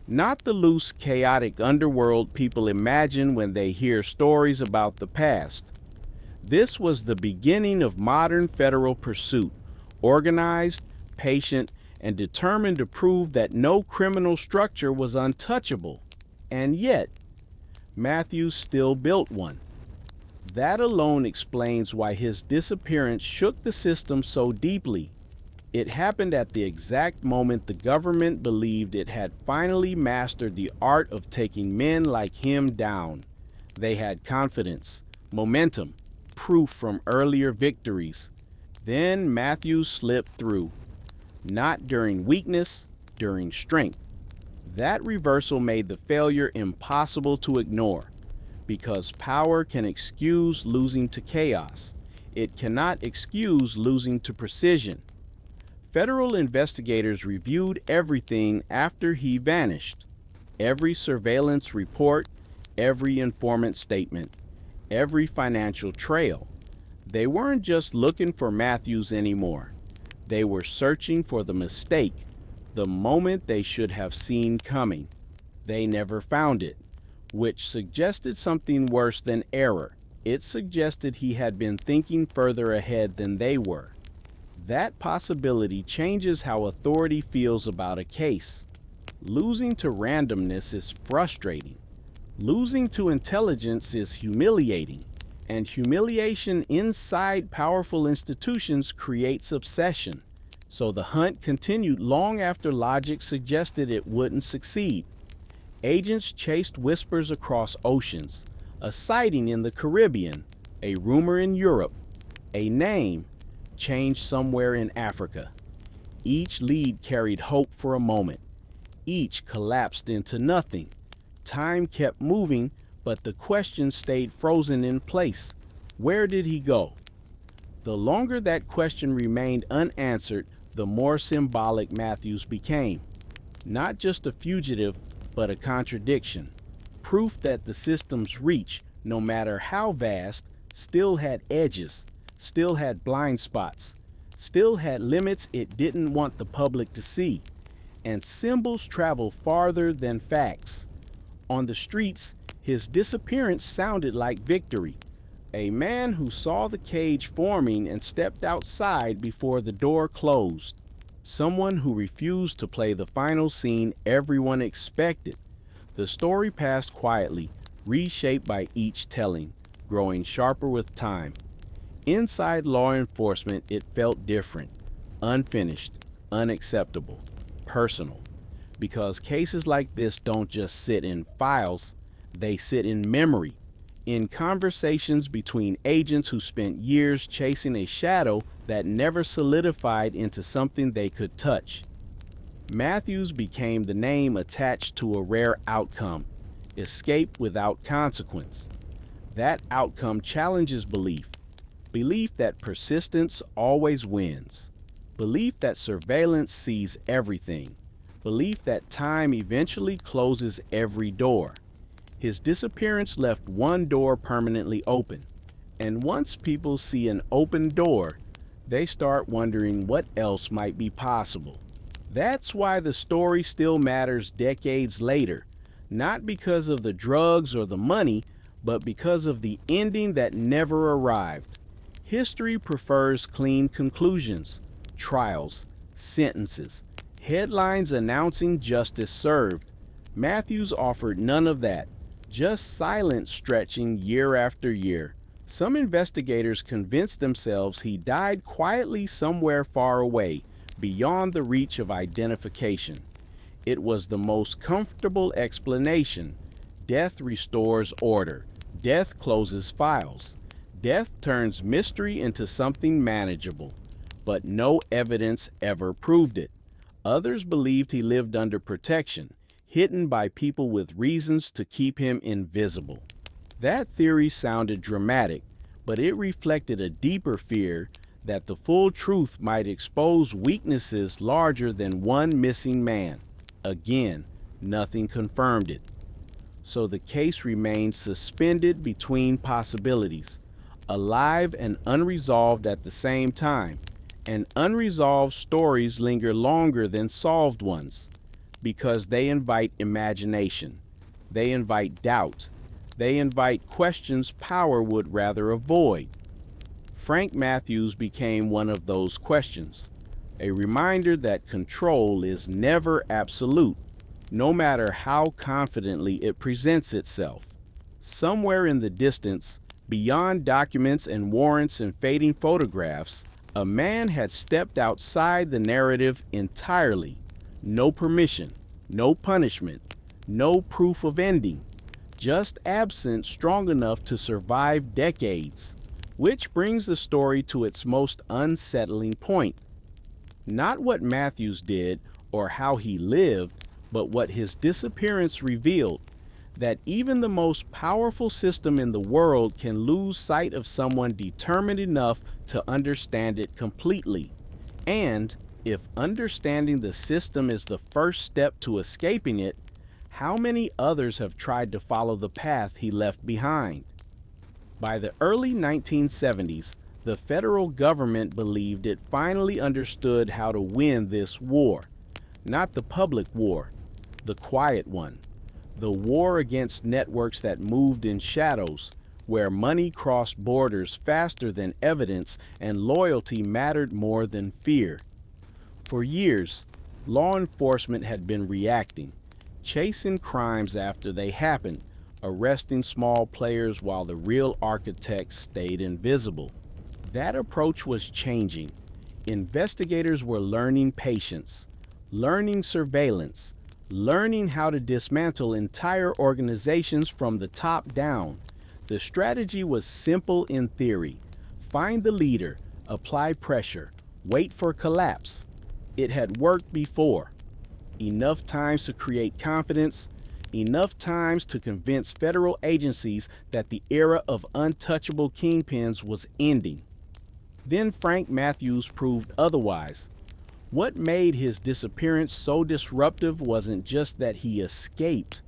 Not the loose, chaotic underworld people imagine when they hear stories about the past. This was the beginning of modern federal pursuit, organized, patient, and determined to prove that no criminal structure was untouchable. And yet, Matthews still built one. That alone explains why his disappearance shook the system so deeply. It happened at the exact moment the government believed it had finally mastered the art of taking men like him down. They had confidence, momentum, proof from earlier victories. Then Matthews slipped through. Not during weakness, during strength. That reversal made the failure impossible to ignore, because power can excuse losing to chaos. It cannot excuse losing to precision. Federal investigators reviewed everything after he vanished. Every surveillance report, every informant statement, every financial trail. They weren't just looking for Matthews anymore. They were searching for the mistake, the moment they should have seen coming. They never found it, which suggested something worse than error. It suggested he had been thinking further ahead than they were. That possibility changes how authority feels about a case. Losing to randomness is frustrating. Losing to intelligence is humiliating. And humiliation inside powerful institutions creates obsession. So the hunt continued long after logic suggested it wouldn't succeed. Agents chased whispers across oceans, a sighting in the Caribbean, a rumor in Europe, a name changed somewhere in Africa. Each lead carried hope for a moment. Each collapsed into nothing. Time kept moving, but the question stayed frozen in place. Where did he go? The longer that question remained unanswered, the more symbolic Matthews became. Not just a fugitive, but a contradiction. Proof that the system's reach, no matter how vast, still had edges, still had blind spots, still had limits it didn't want the public to see. And symbols travel farther than facts. On the streets, his disappearance sounded like victory. A man who saw the cage forming and stepped outside before the door closed. Someone who refused to play the final scene everyone expected. The story passed quietly, reshaped by each telling, growing sharper with time. Inside law enforcement, it felt different, unfinished, unacceptable, personal. Because cases like this don't just sit in files, they sit in memory, in conversations between agents who spent years chasing a shadow that never solidified into something they could touch. Matthews became the name attached to a rare outcome, escape without consequence. That outcome challenges belief. Belief that persistence always wins. Belief that surveillance sees everything. Belief that time eventually closes every door. His disappearance left one door permanently open. And once people see an open door, they start wondering what else might be possible. That's why the story still matters decades later. Not because of the drugs or the money, but because of the ending that never arrived. History prefers clean conclusions, trials, sentences, headlines announcing justice served. Matthews offered none of that, just silence stretching year after year. Some investigators convinced themselves he died quietly somewhere far away, beyond the reach of identification. It was the most comfortable explanation. Death restores order. Death closes files. Death turns mystery into something manageable. but no evidence ever proved it. Others believed he lived under protection, hidden by people with reasons to keep him invisible. That theory sounded dramatic, but it reflected a deeper fear that the full truth might expose weaknesses larger than one missing man. Again, nothing confirmed it. So the case remained suspended between possibilities, alive and unresolved at the same time. And unresolved stories linger longer than solved ones because they invite imagination, they invite doubt, they invite questions power would rather avoid. Frank Matthews became one of those questions, a reminder that control is never absolute, no matter how confidently it presents itself. Somewhere in the distance, beyond documents and warrants and fading photographs, a man had stepped outside the narrative entirely. No permission, no punishment, no proof of ending, just absence strong enough to survive decades. Which brings the story to its most unsettling point. Not what Matthews did or how he lived, but what his disappearance revealed, that even the most powerful system in the world can lose sight of someone determined enough to understand it completely. And if understanding the system is the first step to escaping it, how many others have tried to follow the path he left behind? By the early 1970s, the federal government believed it finally understood how to win this war. Not the public war, the quiet one. The war against networks that moved in shadows, where money crossed borders faster than evidence and loyalty mattered more than fear. For years, law enforcement had been reacting, chasing crimes after they happened, arresting small players while the real architects stayed invisible. That approach was changing. Investigators were learning patience, learning surveillance, learning how to dismantle entire organizations from the top down. The strategy was simple in theory. Find the leader, apply pressure, wait for collapse. It had worked before. Enough times to create confidence, enough times to convince federal agencies that the era of untouchable kingpins was ending. Then Frank Matthews proved otherwise. What made his disappearance so disruptive wasn't just that he escaped,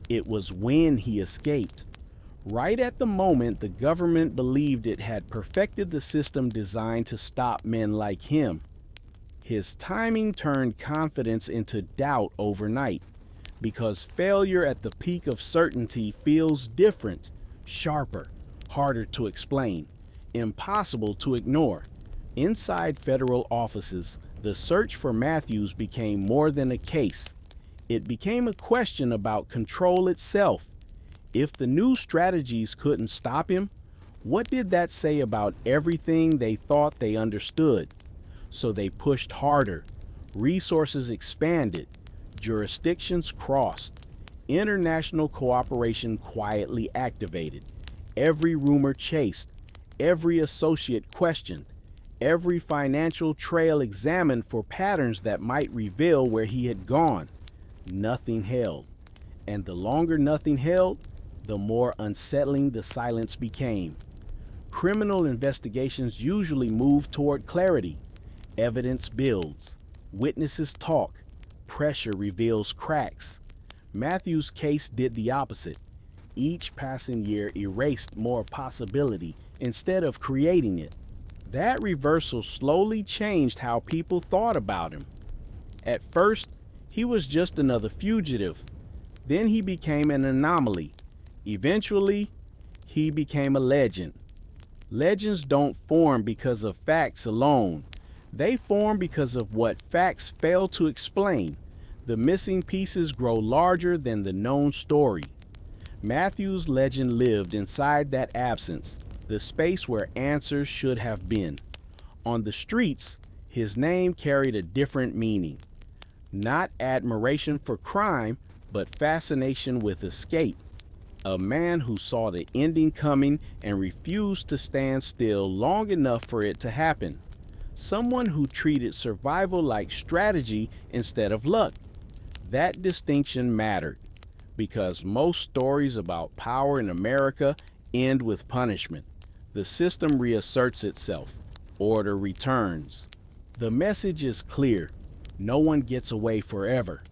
it was when he escaped. Right at the moment the government believed it had perfected the system designed to stop men like him. His timing turned confidence into doubt overnight, because failure at the peak of certainty feels different, sharper, harder to explain, impossible to ignore. Inside federal offices, the search for Matthews became more than a case. It became a question about control itself. If the new strategies couldn't stop him, what did that say about everything they thought they understood? So they pushed harder, resources expanded, jurisdictions crossed, international cooperation quietly activated, every rumor chased, every associate questioned, every financial trail examined for patterns that might reveal where he had gone. Nothing held. And the longer nothing held, the more unsettling the silence became. Criminal investigations usually move toward clarity. Evidence builds. Witnesses talk. Pressure reveals cracks. Matthews' case did the opposite. Each passing year erased more possibility instead of creating it. That reversal slowly changed how people thought about him. At first, he was just another fugitive. Then he became an anomaly. Eventually, he became a legend. Legends don't form because of facts alone. They form because of what facts fail to explain. The missing pieces grow larger than the known story. Matthews' legend lived inside that absence, the space where answers should have been. On the streets, his name carried a different meaning. Not admiration for crime, but fascination with escape. A man who saw the ending coming and refused to stand still long enough for it to happen. someone who treated survival like strategy instead of luck. That distinction mattered because most stories about power in America end with punishment. The system reasserts itself, order returns. The message is clear: no one gets away forever.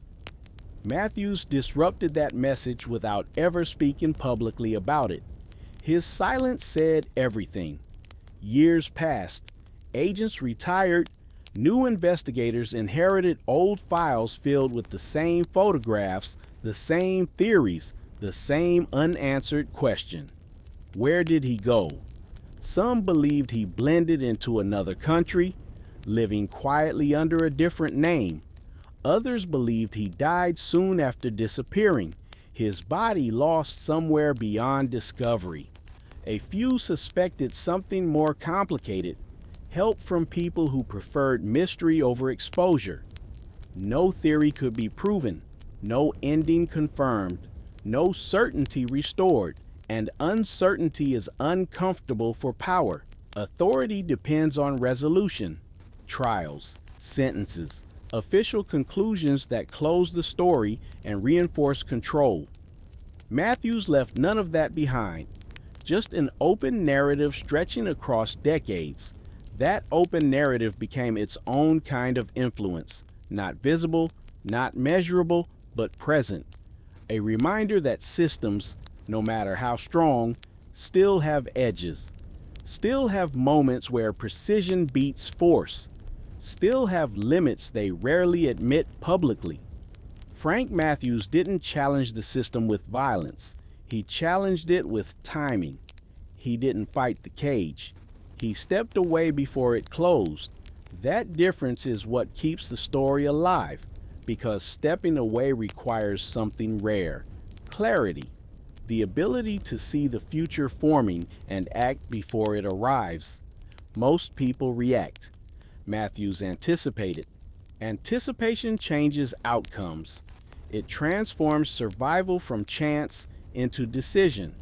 Matthews disrupted that message without ever speaking publicly about it. His silence said everything. Years passed, agents retired, new investigators inherited old files filled with the same photographs, the same theories, the same unanswered question. Where did he go? Some believed he blended into another country, living quietly under a different name. Others believed he died soon after disappearing, his body lost somewhere beyond discovery. A few suspected something more complicated, help from people who preferred mystery over exposure. No theory could be proven, no ending confirmed, no certainty restored, and uncertainty is uncomfortable for power. Authority depends on resolution, trials, sentences, official conclusions that close the story and reinforce control. Matthews left none of that behind, just an open narrative stretching across decades. That open narrative became its own kind of influence, not visible, not measurable, but present. A reminder that systems, no matter how strong, still have edges, still have moments where precision beats force, still have limits they rarely admit publicly. Frank Matthews didn't challenge the system with violence. He challenged it with timing. He didn't fight the cage. He stepped away before it closed. That difference is what keeps the story alive, because stepping away requires something rare: clarity, the ability to see the future forming and act before it arrives. Most people react. Matthews anticipated. Anticipation changes outcomes. It transforms survival from chance into decision,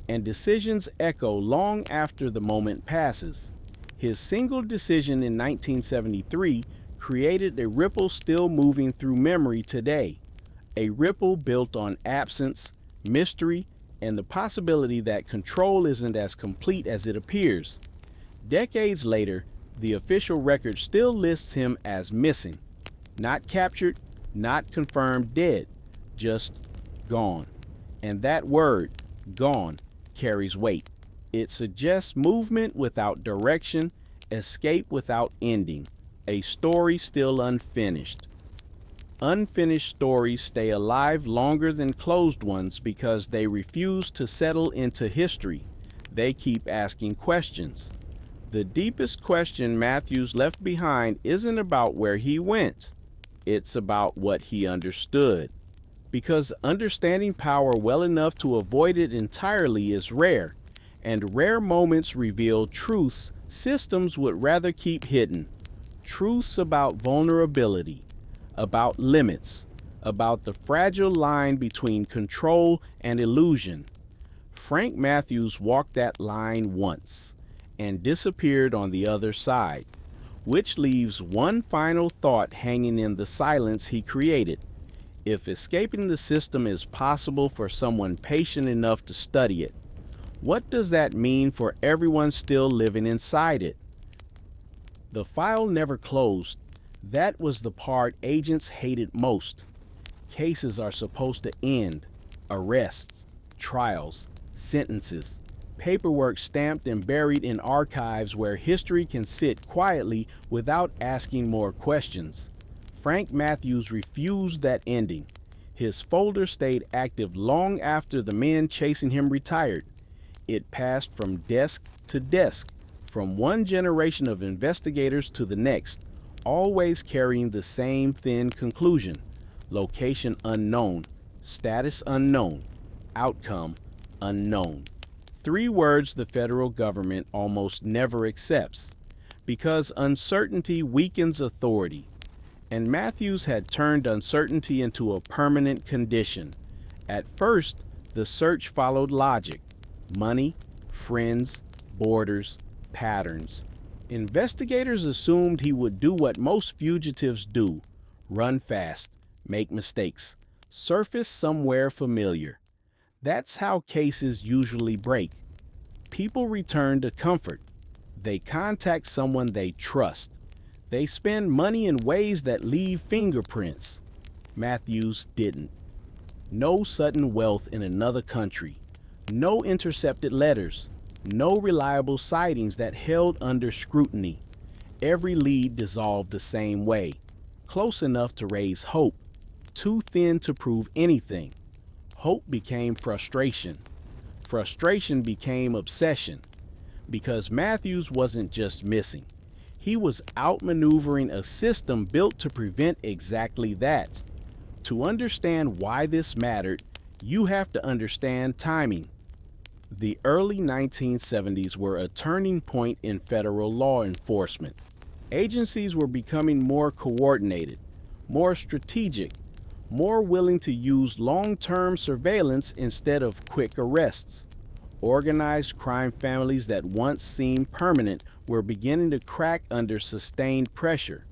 and decisions echo long after the moment passes. His single decision in 1973 created a ripple still moving through memory today, a ripple built on absence, mystery, and the possibility that control isn't as complete as it appears. Decades later, the official record still lists him as missing, not captured, not confirmed dead, just gone. And that word, gone, carries weight. It suggests movement without direction, escape without ending, a story still unfinished. Unfinished stories stay alive longer than closed ones because they refuse to settle into history. They keep asking questions. The deepest question Matthews left behind isn't about where he went. It's about what he understood. Because understanding power well enough to avoid it entirely is rare, and rare moments reveal truths systems would rather keep hidden. Truths about vulnerability, about limits, about the fragile line between control and illusion. Frank Matthews walked that line once and disappeared on the other side, which leaves one final thought hanging in the silence he created. If escaping the system is possible for someone patient enough to study it, what does that mean for everyone still living inside it? The file never closed. That was the part agents hated most. Cases are supposed to end. Arrests, trials, sentences, paperwork stamped and buried in archives where history can sit quietly without asking more questions. Frank Matthews refused that ending. His folder stayed active long after the men chasing him retired. It passed from desk to desk, from one generation of investigators to the next, always carrying the same thin conclusion: location unknown, status unknown, outcome unknown. Three words the federal government almost never accepts, because uncertainty weakens authority. And Matthews had turned uncertainty into a permanent condition. At first, the search followed logic: money, friends, borders, patterns. Investigators assumed he would do what most fugitives do: run fast, make mistakes, surface somewhere familiar. That's how cases usually break. People return to comfort. They contact someone they trust. They spend money in ways that leave fingerprints. Matthews didn't. No sudden wealth in another country. No intercepted letters. No reliable sightings that held under scrutiny. Every lead dissolved the same way. Close enough to raise hope. Too thin to prove anything. Hope became frustration. Frustration became obsession. Because Matthews wasn't just missing. He was outmaneuvering a system built to prevent exactly that. To understand why this mattered, you have to understand timing. The early 1970s were a turning point in federal law enforcement. Agencies were becoming more coordinated, more strategic, more willing to use long-term surveillance instead of quick arrests. Organized crime families that once seemed permanent were beginning to crack under sustained pressure.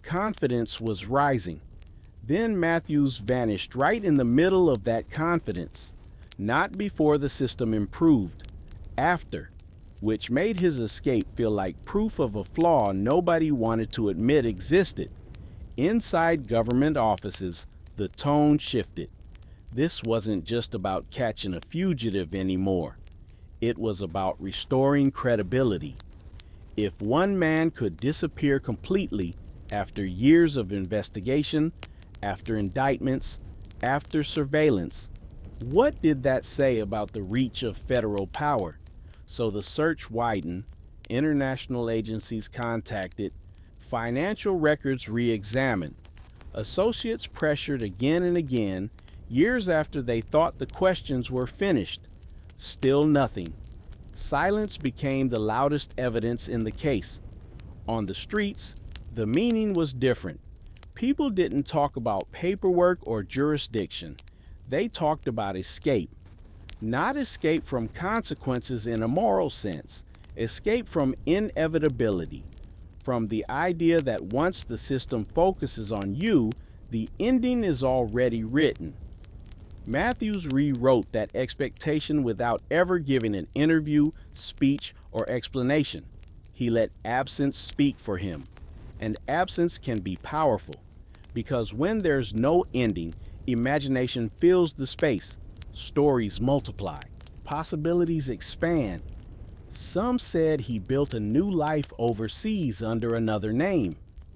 Confidence was rising. Then Matthews vanished right in the middle of that confidence. Not before the system improved, after, which made his escape feel like proof of a flaw nobody wanted to admit existed. Inside government offices, the tone shifted. This wasn't just about catching a fugitive anymore. It was about restoring credibility. If one man could disappear completely after years of investigation, after indictments, after surveillance, what did that say about the reach of federal power? So the search widened, international agencies contacted, financial records re-examined, associates pressured again and again, years after they thought the questions were finished. Still nothing. Silence became the loudest evidence in the case. On the streets, the meaning was different. People didn't talk about paperwork or jurisdiction. They talked about escape. Not escape from consequences in a moral sense. Escape from inevitability. From the idea that once the system focuses on you, the ending is already written. Matthews rewrote that expectation without ever giving an interview, speech, or explanation. He let absence speak for him. And absence can be powerful, because when there's no ending, imagination fills the space, stories multiply, possibilities expand. Some said he built a new life overseas under another name.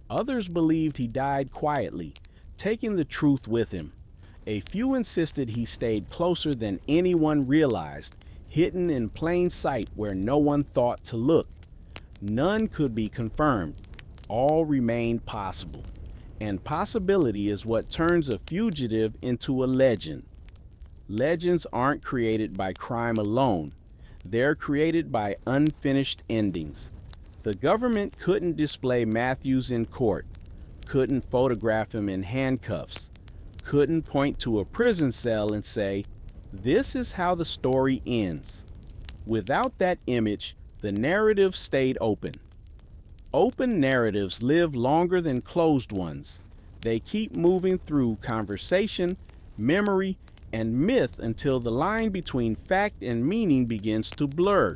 Others believed he died quietly, taking the truth with him. A few insisted he stayed closer than anyone realized, hidden in plain sight where no one thought to look. None could be confirmed. All remained possible. And possibility is what turns a fugitive into a legend. Legends aren't created by crime alone. They're created by unfinished endings. The government couldn't display Matthews in court, couldn't photograph him in handcuffs, couldn't point to a prison cell and say, "This is how the story ends." Without that image, the narrative stayed open. Open narratives live longer than closed ones. They keep moving through conversation, memory, and myth until the line between fact and meaning begins to blur.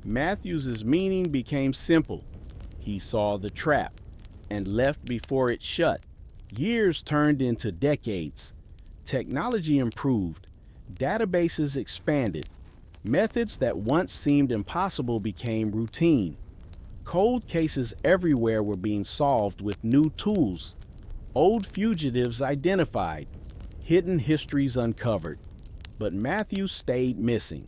Matthews's meaning became simple. He saw the trap and left before it shut. Years turned into decades. Technology improved. Databases expanded. Methods that once seemed impossible became routine. Cold cases everywhere were being solved with new tools. Old fugitives identified. Hidden histories uncovered. But Matthews stayed missing.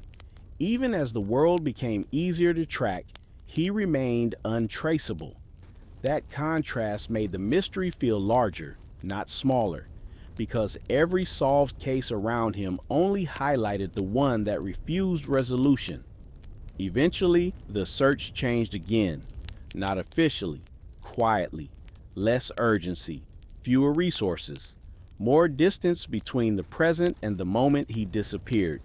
Even as the world became easier to track, he remained untraceable. That contrast made the mystery feel larger, not smaller, because every solved case around him only highlighted the one that refused resolution. Eventually, the search changed again, not officially, quietly, less urgency, fewer resources, more distance between the present and the moment he disappeared.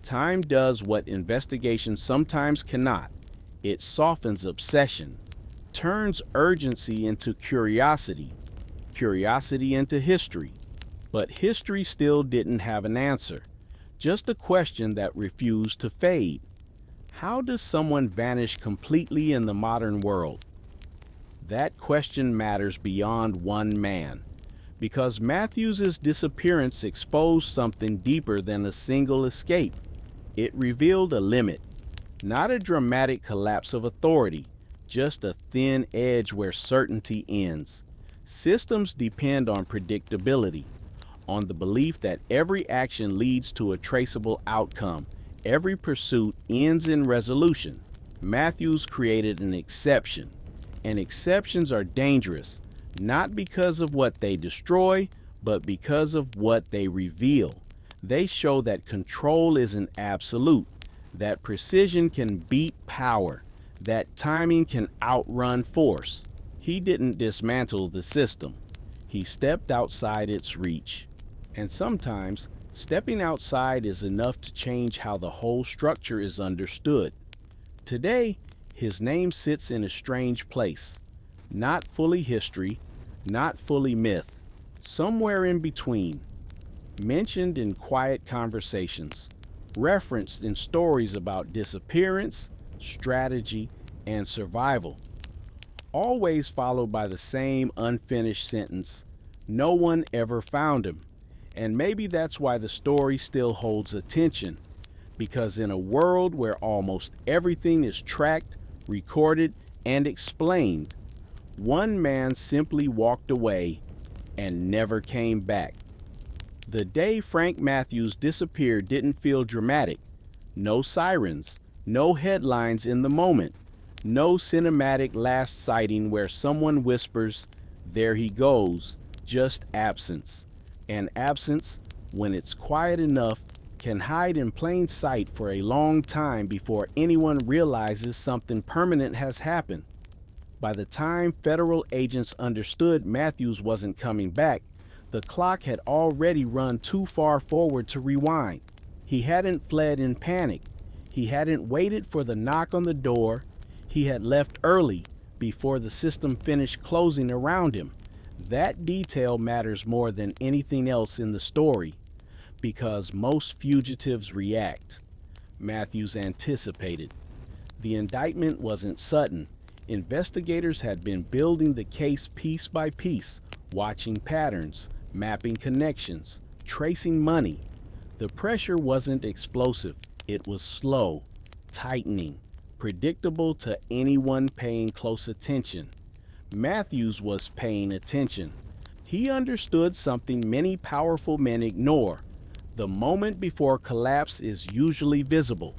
Time does what investigation sometimes cannot. It softens obsession, turns urgency into curiosity, curiosity into history. But history still didn't have an answer, just a question that refused to fade. How does someone vanish completely in the modern world? That question matters beyond one man, because Matthews's disappearance exposed something deeper than a single escape. It revealed a limit, not a dramatic collapse of authority, just a thin edge where certainty ends. Systems depend on predictability, on the belief that every action leads to a traceable outcome. Every pursuit ends in resolution. Matthews created an exception, and exceptions are dangerous, not because of what they destroy, but because of what they reveal. They show that control isn't absolute, that precision can beat power, that timing can outrun force. He didn't dismantle the system. He stepped outside its reach. And sometimes, stepping outside is enough to change how the whole structure is understood. Today, his name sits in a strange place. Not fully history, not fully myth, somewhere in between. Mentioned in quiet conversations, referenced in stories about disappearance, strategy, and survival. Always followed by the same unfinished sentence, no one ever found him. And maybe that's why the story still holds attention, because in a world where almost everything is tracked, recorded, and explained, one man simply walked away and never came back. The day Frank Matthews disappeared didn't feel dramatic. No sirens, no headlines in the moment, no cinematic last sighting where someone whispers, "There he goes," just absence. And absence, when it's quiet enough, can hide in plain sight for a long time before anyone realizes something permanent has happened. By the time federal agents understood Matthews wasn't coming back, the clock had already run too far forward to rewind. He hadn't fled in panic. He hadn't waited for the knock on the door. He had left early, before the system finished closing around him. That detail matters more than anything else in the story, because most fugitives react. Matthews anticipated. The indictment wasn't sudden. Investigators had been building the case piece by piece, watching patterns, mapping connections, tracing money. The pressure wasn't explosive. It was slow, tightening, predictable to anyone paying close attention. Matthews was paying attention. He understood something many powerful men ignore. The moment before collapse is usually visible.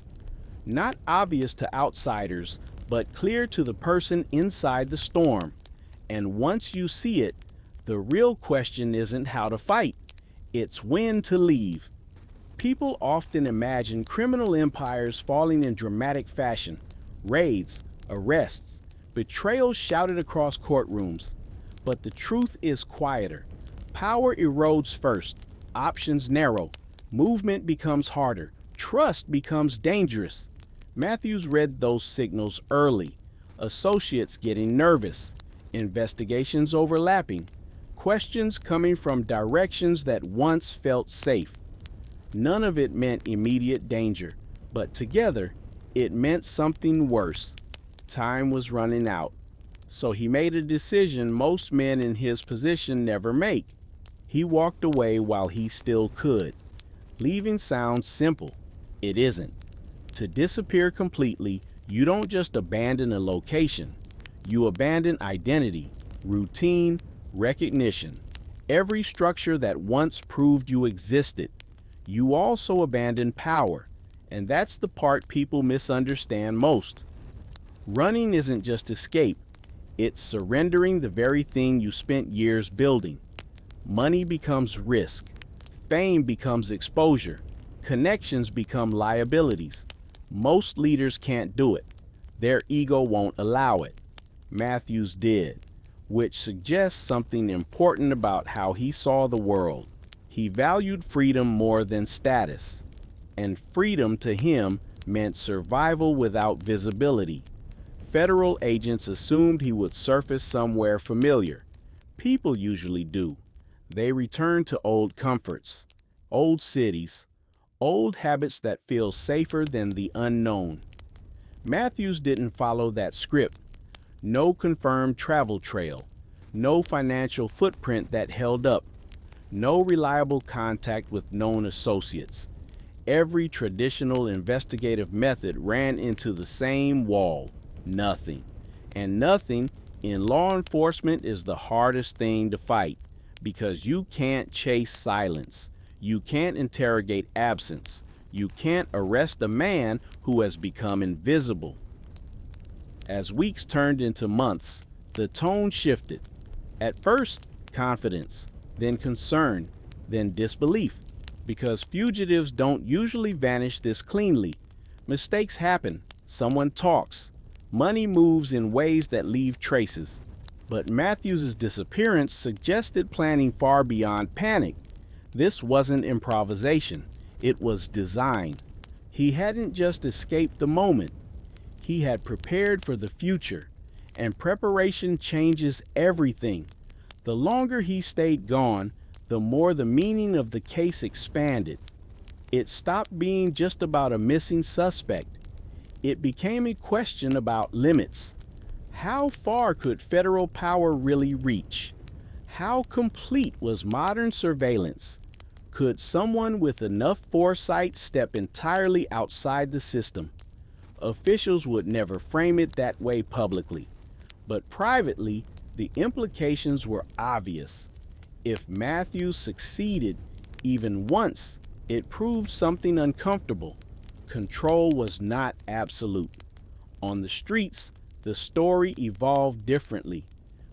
Not obvious to outsiders, but clear to the person inside the storm. And once you see it, the real question isn't how to fight. It's when to leave. People often imagine criminal empires falling in dramatic fashion. Raids, arrests, betrayal shouted across courtrooms. But the truth is quieter. Power erodes first, options narrow, movement becomes harder, trust becomes dangerous. Matthews read those signals early. Associates getting nervous, investigations overlapping, questions coming from directions that once felt safe. None of it meant immediate danger, but together it meant something worse. Time was running out. So he made a decision most men in his position never make. He walked away while he still could. Leaving sounds simple. It isn't. To disappear completely, you don't just abandon a location. You abandon identity, routine, recognition, every structure that once proved you existed. You also abandon power, and that's the part people misunderstand most. Running isn't just escape. It's surrendering the very thing you spent years building. Money becomes risk. Fame becomes exposure. Connections become liabilities. Most leaders can't do it. Their ego won't allow it. Matthews did, which suggests something important about how he saw the world. He valued freedom more than status, and freedom to him meant survival without visibility. Federal agents assumed he would surface somewhere familiar. People usually do. They return to old comforts, old cities, old habits that feel safer than the unknown. Matthews didn't follow that script. No confirmed travel trail, no financial footprint that held up, no reliable contact with known associates. Every traditional investigative method ran into the same wall: nothing. And nothing in law enforcement is the hardest thing to fight, because you can't chase silence. You can't interrogate absence. You can't arrest a man who has become invisible. As weeks turned into months, the tone shifted. At first, confidence, then concern, then disbelief, because fugitives don't usually vanish this cleanly. Mistakes happen, someone talks, money moves in ways that leave traces. But Matthews' disappearance suggested planning far beyond panic. This wasn't improvisation, it was design. He hadn't just escaped the moment, he had prepared for the future, and preparation changes everything. The longer he stayed gone, the more the meaning of the case expanded. It stopped being just about a missing suspect. It became a question about limits. How far could federal power really reach? How complete was modern surveillance? Could someone with enough foresight step entirely outside the system? Officials would never frame it that way publicly, but privately, the implications were obvious. If Matthews succeeded even once, it proved something uncomfortable. Control was not absolute. On the streets, the story evolved differently.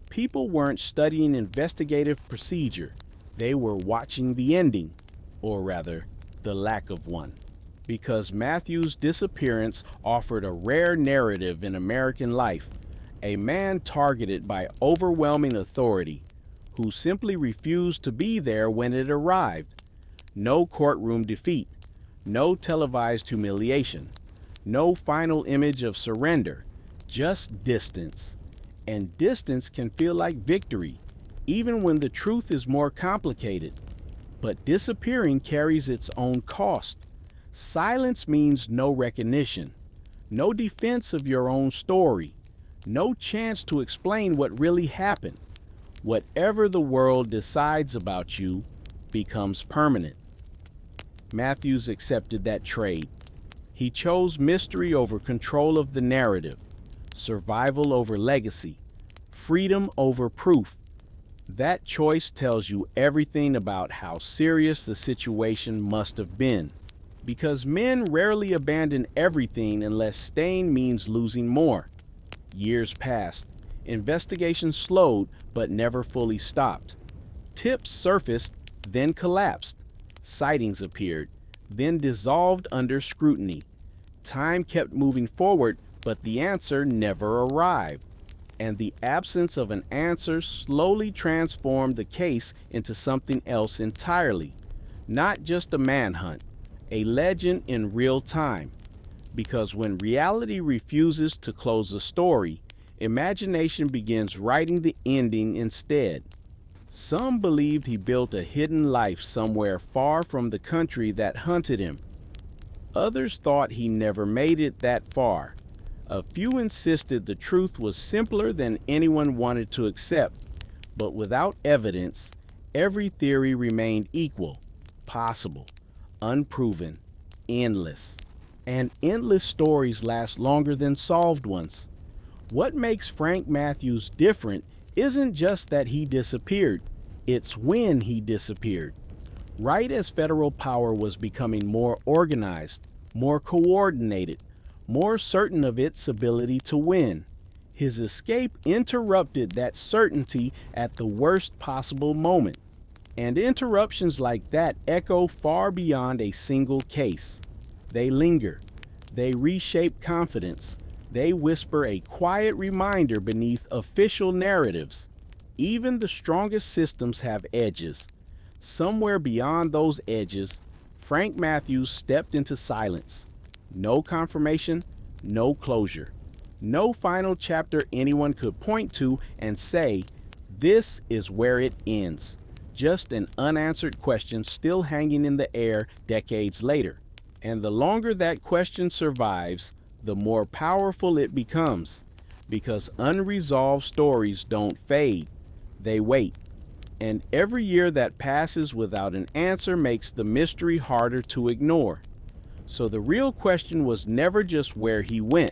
People weren't studying investigative procedure. They were watching the ending, or rather, the lack of one. Because Matthews' disappearance offered a rare narrative in American life, a man targeted by overwhelming authority, who simply refused to be there when it arrived. No courtroom defeat, no televised humiliation, no final image of surrender, just distance. And distance can feel like victory, even when the truth is more complicated. But disappearing carries its own cost. Silence means no recognition, no defense of your own story, no chance to explain what really happened. Whatever the world decides about you becomes permanent. Matthews accepted that trade. He chose mystery over control of the narrative, survival over legacy, freedom over proof. That choice tells you everything about how serious the situation must have been. Because men rarely abandon everything unless staying means losing more. Years passed. Investigations slowed but never fully stopped. Tips surfaced, then collapsed. Sightings appeared, then dissolved under scrutiny. Time kept moving forward, but the answer never arrived. And the absence of an answer slowly transformed the case into something else entirely. Not just a manhunt, a legend in real time. Because when reality refuses to close the story, imagination begins writing the ending instead. Some believed he built a hidden life somewhere far from the country that hunted him. Others thought he never made it that far. A few insisted the truth was simpler than anyone wanted to accept. But without evidence, every theory remained equal, possible, unproven, endless. And endless stories last longer than solved ones. What makes Frank Matthews different isn't just that he disappeared, it's when he disappeared. Right as federal power was becoming more organized, more coordinated, more certain of its ability to win, his escape interrupted that certainty at the worst possible moment. And interruptions like that echo far beyond a single case. They linger. They reshape confidence. They whisper a quiet reminder beneath official narratives. Even the strongest systems have edges. Somewhere beyond those edges, Frank Matthews stepped into silence. No confirmation, no closure. No final chapter anyone could point to and say, this is where it ends. Just an unanswered question still hanging in the air decades later. And the longer that question survives, the more powerful it becomes, because unresolved stories don't fade, they wait. And every year that passes without an answer makes the mystery harder to ignore. So the real question was never just where he went.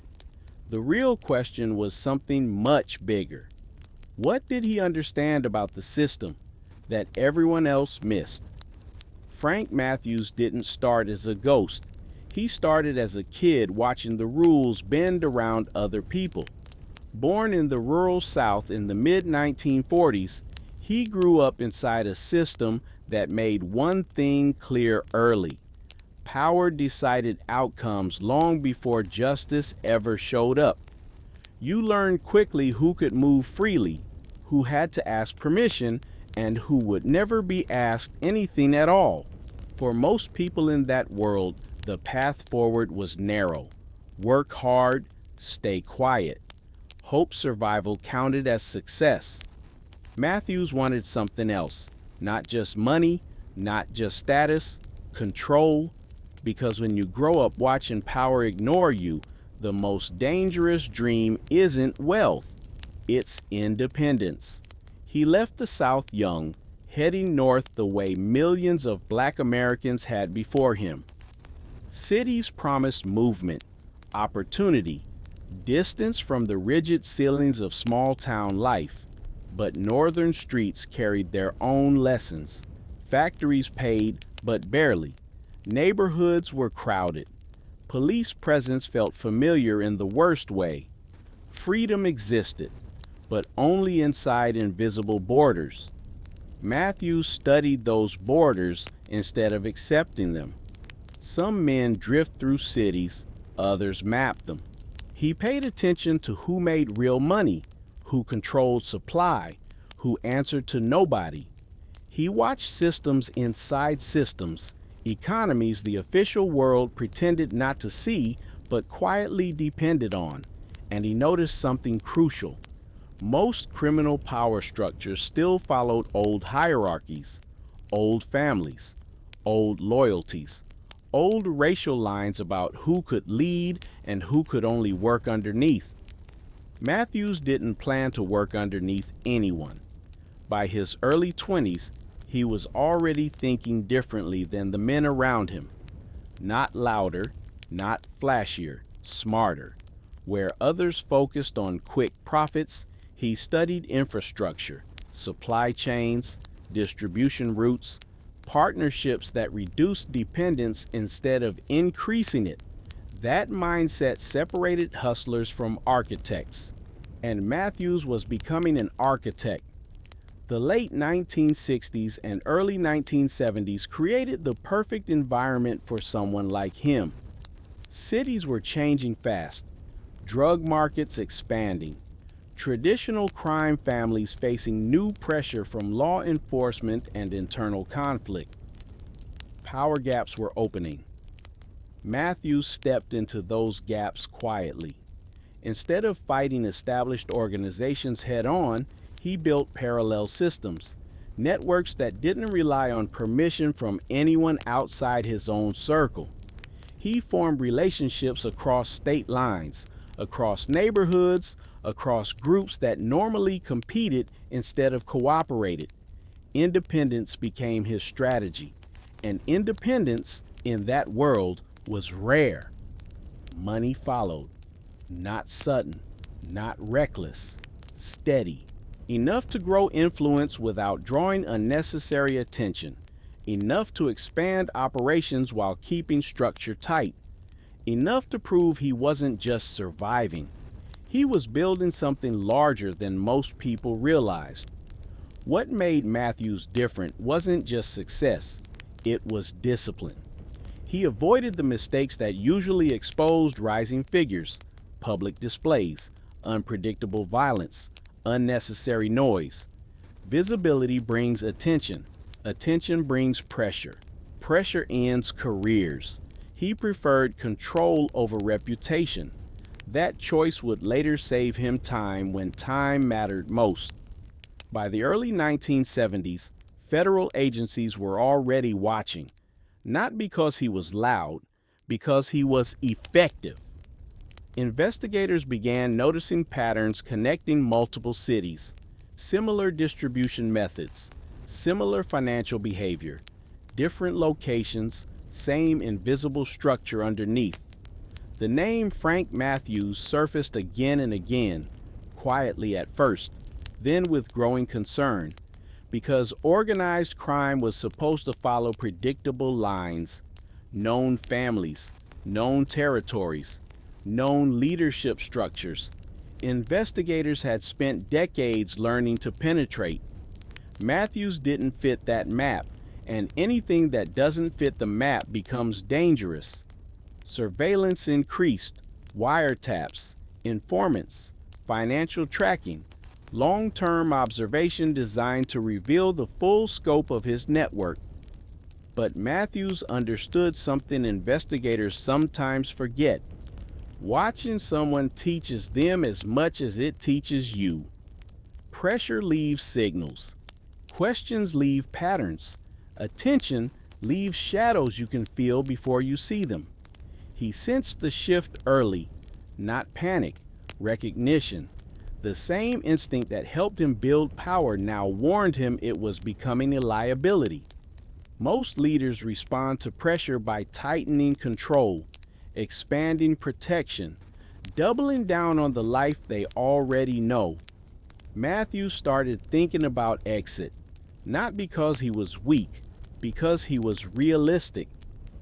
The real question was something much bigger. What did he understand about the system that everyone else missed? Frank Matthews didn't start as a ghost. He started as a kid watching the rules bend around other people. Born in the rural South in the mid-1940s, he grew up inside a system that made one thing clear early. Power decided outcomes long before justice ever showed up. You learned quickly who could move freely, who had to ask permission, and who would never be asked anything at all. For most people in that world, the path forward was narrow. Work hard, stay quiet. Hope survival counted as success. Matthews wanted something else, not just money, not just status, control, because when you grow up watching power ignore you, the most dangerous dream isn't wealth, it's independence. He left the South young, heading north the way millions of Black Americans had before him. Cities promised movement, opportunity, distance from the rigid ceilings of small-town life. But northern streets carried their own lessons. Factories paid, but barely. Neighborhoods were crowded. Police presence felt familiar in the worst way. Freedom existed, but only inside invisible borders. Matthews studied those borders instead of accepting them. Some men drift through cities, others map them. He paid attention to who made real money, who controlled supply, who answered to nobody. He watched systems inside systems, economies the official world pretended not to see but quietly depended on, and he noticed something crucial. Most criminal power structures still followed old hierarchies, old families, old loyalties, old racial lines about who could lead and who could only work underneath. Matthews didn't plan to work underneath anyone. By his early 20s, he was already thinking differently than the men around him. Not louder, not flashier, smarter. Where others focused on quick profits, he studied infrastructure, supply chains, distribution routes, partnerships that reduced dependence instead of increasing it. That mindset separated hustlers from architects, and Matthews was becoming an architect. The late 1960s and early 1970s created the perfect environment for someone like him. Cities were changing fast, drug markets expanding, traditional crime families facing new pressure from law enforcement and internal conflict. Power gaps were opening. Matthews stepped into those gaps quietly. Instead of fighting established organizations head-on, he built parallel systems, networks that didn't rely on permission from anyone outside his own circle. He formed relationships across state lines, across neighborhoods, across groups that normally competed instead of cooperated. Independence became his strategy, and independence in that world was rare. Money followed, not sudden, not reckless, steady. Enough to grow influence without drawing unnecessary attention. Enough to expand operations while keeping structure tight. Enough to prove he wasn't just surviving. He was building something larger than most people realized. What made Matthews different wasn't just success, it was discipline. He avoided the mistakes that usually exposed rising figures, public displays, unpredictable violence, unnecessary noise. Visibility brings attention. Attention brings pressure. Pressure ends careers. He preferred control over reputation. That choice would later save him time when time mattered most. By the early 1970s, federal agencies were already watching, not because he was loud, because he was effective. Investigators began noticing patterns connecting multiple cities, similar distribution methods, similar financial behavior, different locations, same invisible structure underneath. The name Frank Matthews surfaced again and again, quietly at first, then with growing concern, because organized crime was supposed to follow predictable lines, known families, known territories, known leadership structures. Investigators had spent decades learning to penetrate. Matthews didn't fit that map, and anything that doesn't fit the map becomes dangerous. Surveillance increased, wiretaps, informants, financial tracking, long-term observation designed to reveal the full scope of his network. But Matthews understood something investigators sometimes forget. Watching someone teaches them as much as it teaches you. Pressure leaves signals. Questions leave patterns. Attention leaves shadows you can feel before you see them. He sensed the shift early, not panic, recognition. The same instinct that helped him build power now warned him it was becoming a liability. Most leaders respond to pressure by tightening control, expanding protection, doubling down on the life they already know. Matthews started thinking about exit, not because he was weak, because he was realistic.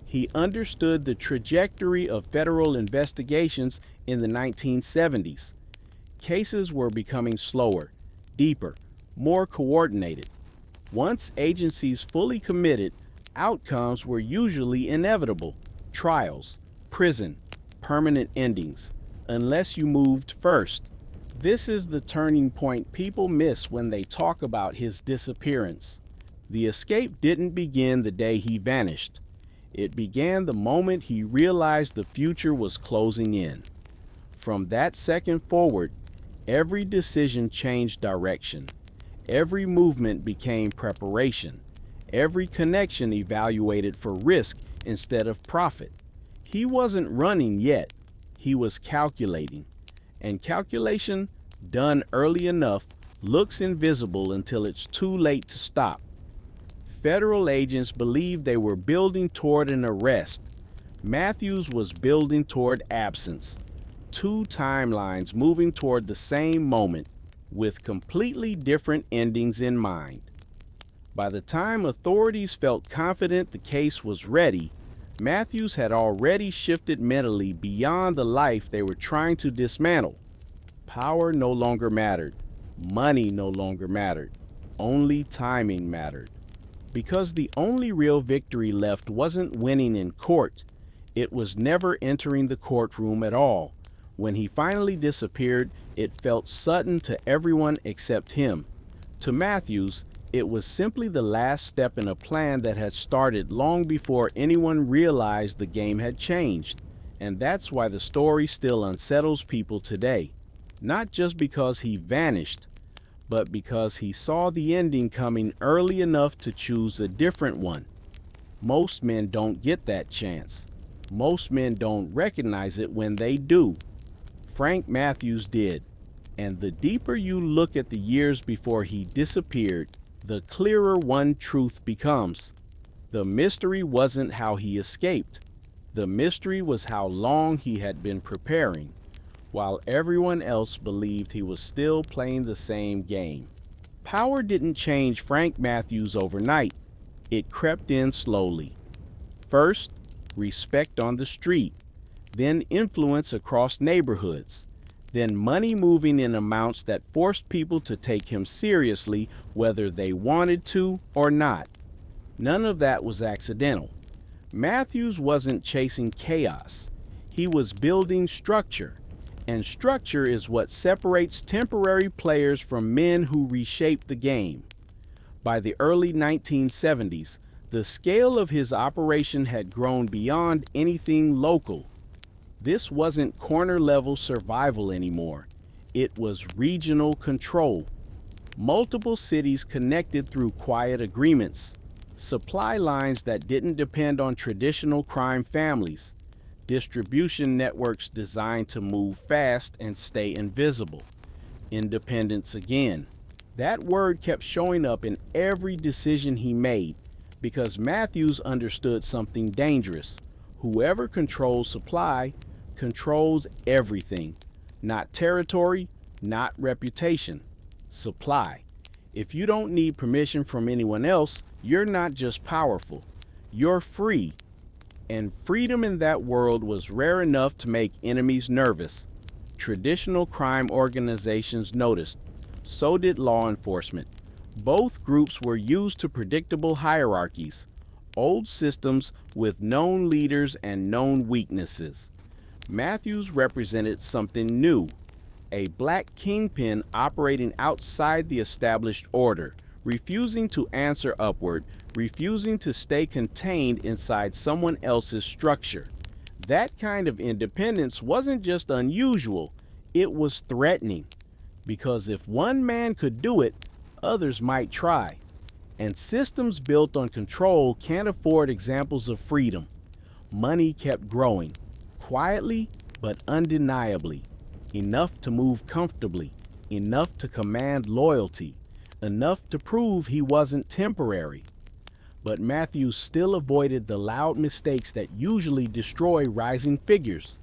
He understood the trajectory of federal investigations in the 1970s. Cases were becoming slower, deeper, more coordinated. Once agencies fully committed, outcomes were usually inevitable: trials, prison, permanent endings, unless you moved first. This is the turning point people miss when they talk about his disappearance. The escape didn't begin the day he vanished. It began the moment he realized the future was closing in. From that second forward, every decision changed direction. Every movement became preparation. Every connection evaluated for risk instead of profit. He wasn't running yet. He was calculating. And calculation, done early enough, looks invisible until it's too late to stop. Federal agents believed they were building toward an arrest. Matthews was building toward absence. Two timelines moving toward the same moment, with completely different endings in mind. By the time authorities felt confident the case was ready, Matthews had already shifted mentally beyond the life they were trying to dismantle. Power no longer mattered. Money no longer mattered. Only timing mattered. Because the only real victory left wasn't winning in court, it was never entering the courtroom at all. When he finally disappeared, it felt sudden to everyone except him. To Matthews, it was simply the last step in a plan that had started long before anyone realized the game had changed. And that's why the story still unsettles people today. Not just because he vanished, but because he saw the ending coming early enough to choose a different one. Most men don't get that chance. Most men don't recognize it when they do. Frank Matthews did. And the deeper you look at the years before he disappeared, the clearer one truth becomes. The mystery wasn't how he escaped. The mystery was how long he had been preparing, while everyone else believed he was still playing the same game. Power didn't change Frank Matthews overnight. It crept in slowly. First, respect on the street, then influence across neighborhoods, then money moving in amounts that forced people to take him seriously whether they wanted to or not. None of that was accidental. Matthews wasn't chasing chaos. He was building structure. And structure is what separates temporary players from men who reshape the game. By the early 1970s, the scale of his operation had grown beyond anything local. This wasn't corner-level survival anymore. It was regional control. Multiple cities connected through quiet agreements. Supply lines that didn't depend on traditional crime families. Distribution networks designed to move fast and stay invisible. Independence again. That word kept showing up in every decision he made because Matthews understood something dangerous. Whoever controls supply controls everything. Not territory, not reputation. Supply. If you don't need permission from anyone else, you're not just powerful. You're free. And freedom in that world was rare enough to make enemies nervous. Traditional crime organizations noticed. So did law enforcement. Both groups were used to predictable hierarchies, old systems with known leaders and known weaknesses. Matthews represented something new, a black kingpin operating outside the established order, refusing to answer upward, refusing to stay contained inside someone else's structure. That kind of independence wasn't just unusual, it was threatening. Because if one man could do it, others might try. And systems built on control can't afford examples of freedom. Money kept growing, quietly but undeniably. Enough to move comfortably, enough to command loyalty, enough to prove he wasn't temporary. But Matthews still avoided the loud mistakes that usually destroy rising figures.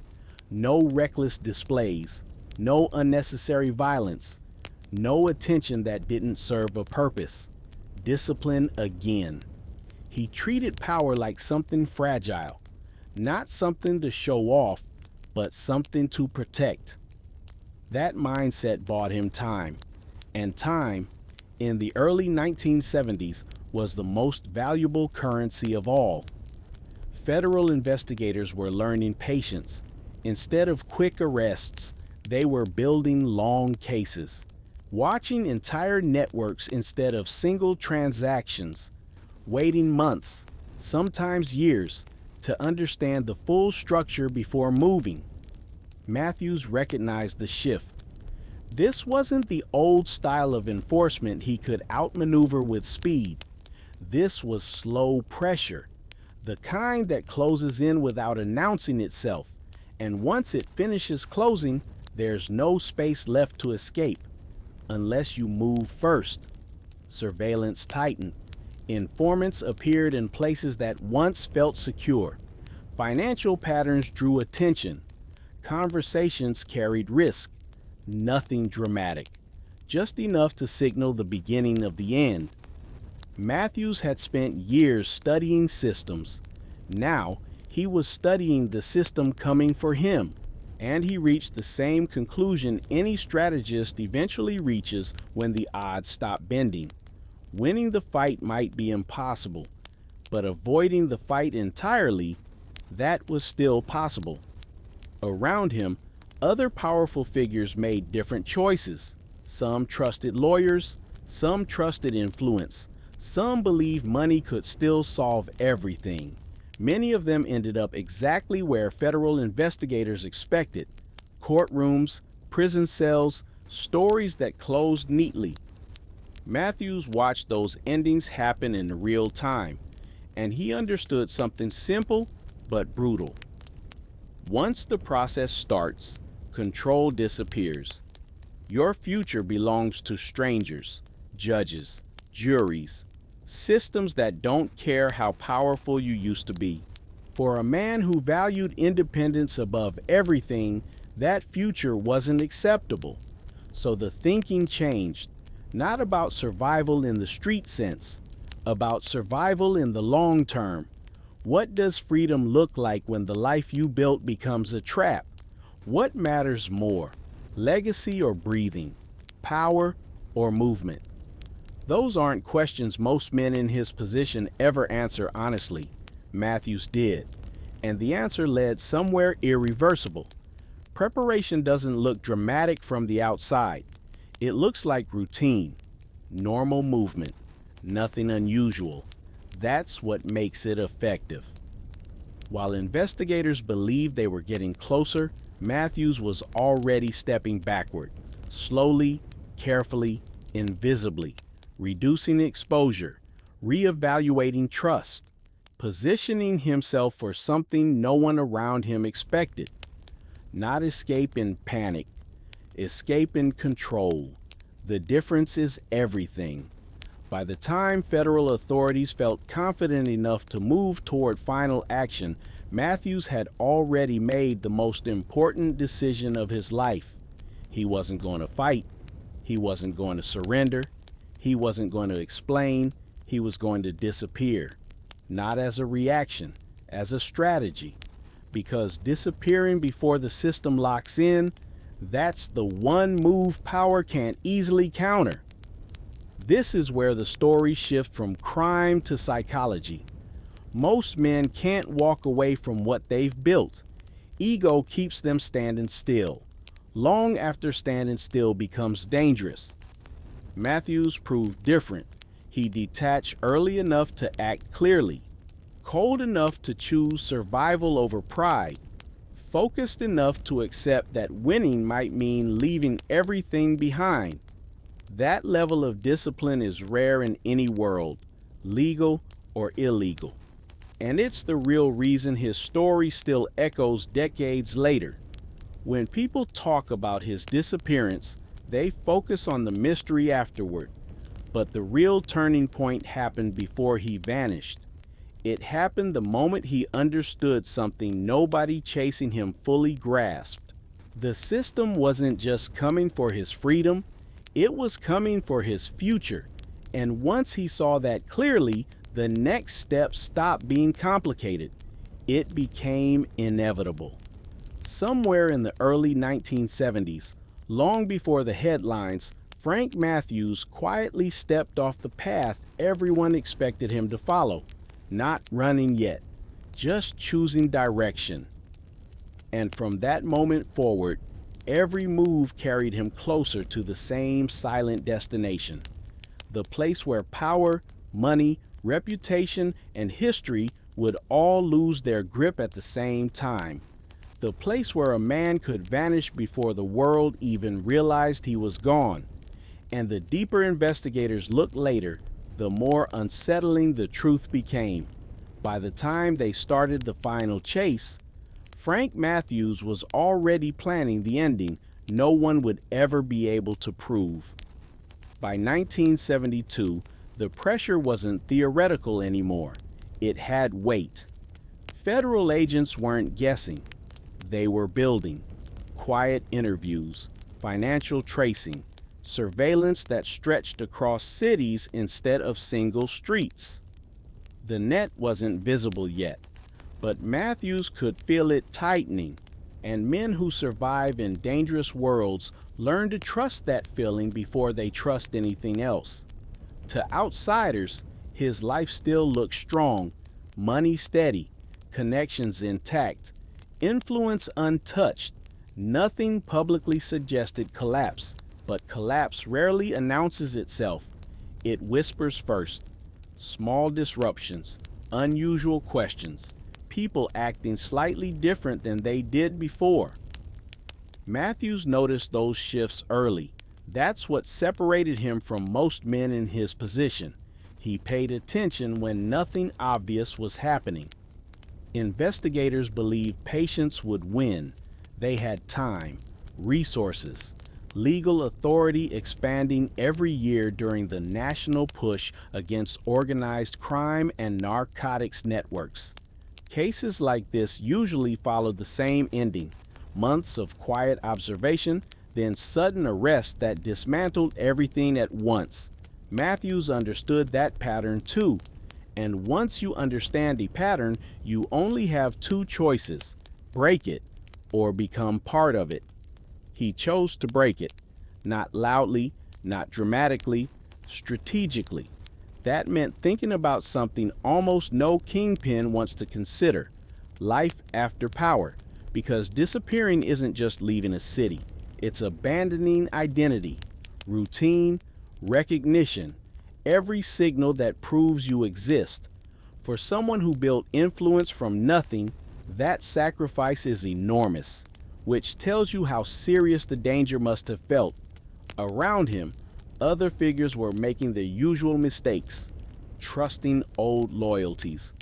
No reckless displays, no unnecessary violence, no attention that didn't serve a purpose. Discipline again. He treated power like something fragile, not something to show off, but something to protect. That mindset bought him time, and time, in the early 1970s, was the most valuable currency of all. Federal investigators were learning patience. Instead of quick arrests, they were building long cases, watching entire networks instead of single transactions, waiting months, sometimes years, to understand the full structure before moving. Matthews recognized the shift. This wasn't the old style of enforcement he could outmaneuver with speed. This was slow pressure, the kind that closes in without announcing itself, and once it finishes closing, there's no space left to escape, unless you move first. Surveillance tightened. Informants appeared in places that once felt secure. Financial patterns drew attention. Conversations carried risk. Nothing dramatic, just enough to signal the beginning of the end. Matthews had spent years studying systems. Now, he was studying the system coming for him, and he reached the same conclusion any strategist eventually reaches when the odds stop bending. Winning the fight might be impossible, but avoiding the fight entirely, that was still possible. Around him, other powerful figures made different choices. Some trusted lawyers, some trusted influence, some believed money could still solve everything. Many of them ended up exactly where federal investigators expected: courtrooms, prison cells, stories that closed neatly. Matthews watched those endings happen in real time, and he understood something simple but brutal. Once the process starts, control disappears. Your future belongs to strangers, judges, juries, systems that don't care how powerful you used to be. For a man who valued independence above everything, that future wasn't acceptable. So the thinking changed, not about survival in the street sense, about survival in the long term. What does freedom look like when the life you built becomes a trap? What matters more, legacy or breathing, power or movement? Those aren't questions most men in his position ever answer honestly. Matthews did, and the answer led somewhere irreversible. Preparation doesn't look dramatic from the outside. It looks like routine, normal movement, nothing unusual. That's what makes it effective. While investigators believed they were getting closer, Matthews was already stepping backward, slowly, carefully, invisibly, reducing exposure, reevaluating trust, positioning himself for something no one around him expected. Not escape in panic, escape in control. The difference is everything. By the time federal authorities felt confident enough to move toward final action, Matthews had already made the most important decision of his life. He wasn't going to fight. He wasn't going to surrender. He wasn't going to explain. He was going to disappear. Not as a reaction, as a strategy. Because disappearing before the system locks in, that's the one move power can't easily counter. This is where the story shifts from crime to psychology. Most men can't walk away from what they've built. Ego keeps them standing still, long after standing still becomes dangerous. Matthews proved different. He detached early enough to act clearly, cold enough to choose survival over pride, focused enough to accept that winning might mean leaving everything behind. That level of discipline is rare in any world, legal or illegal. And it's the real reason his story still echoes decades later. When people talk about his disappearance, they focus on the mystery afterward. But the real turning point happened before he vanished. It happened the moment he understood something nobody chasing him fully grasped. The system wasn't just coming for his freedom, it was coming for his future. And once he saw that clearly, the next step stopped being complicated. It became inevitable. Somewhere in the early 1970s, long before the headlines, Frank Matthews quietly stepped off the path everyone expected him to follow. Not running yet, just choosing direction. And from that moment forward, every move carried him closer to the same silent destination. The place where power, money, reputation, and history would all lose their grip at the same time. The place where a man could vanish before the world even realized he was gone. And the deeper investigators looked later, the more unsettling the truth became. By the time they started the final chase, Frank Matthews was already planning the ending no one would ever be able to prove. By 1972, the pressure wasn't theoretical anymore. It had weight. Federal agents weren't guessing. They were building. Quiet interviews, financial tracing, surveillance that stretched across cities instead of single streets. The net wasn't visible yet, but Matthews could feel it tightening, and men who survive in dangerous worlds learn to trust that feeling before they trust anything else. To outsiders, his life still looked strong, money steady, connections intact, influence untouched. Nothing publicly suggested collapse, but collapse rarely announces itself. It whispers first. Small disruptions, unusual questions, people acting slightly different than they did before. Matthews noticed those shifts early. That's what separated him from most men in his position. He paid attention when nothing obvious was happening. Investigators believed patience would win. They had time, resources, legal authority expanding every year during the national push against organized crime and narcotics networks. Cases like this usually followed the same ending: months of quiet observation, then sudden arrest that dismantled everything at once. Matthews understood that pattern too. And once you understand a pattern, you only have two choices: break it or become part of it. He chose to break it, not loudly, not dramatically, strategically. That meant thinking about something almost no kingpin wants to consider: life after power. Because disappearing isn't just leaving a city, it's abandoning identity, routine, recognition, every signal that proves you exist. For someone who built influence from nothing, that sacrifice is enormous, which tells you how serious the danger must have felt. Around him, other figures were making the usual mistakes, trusting old loyalties,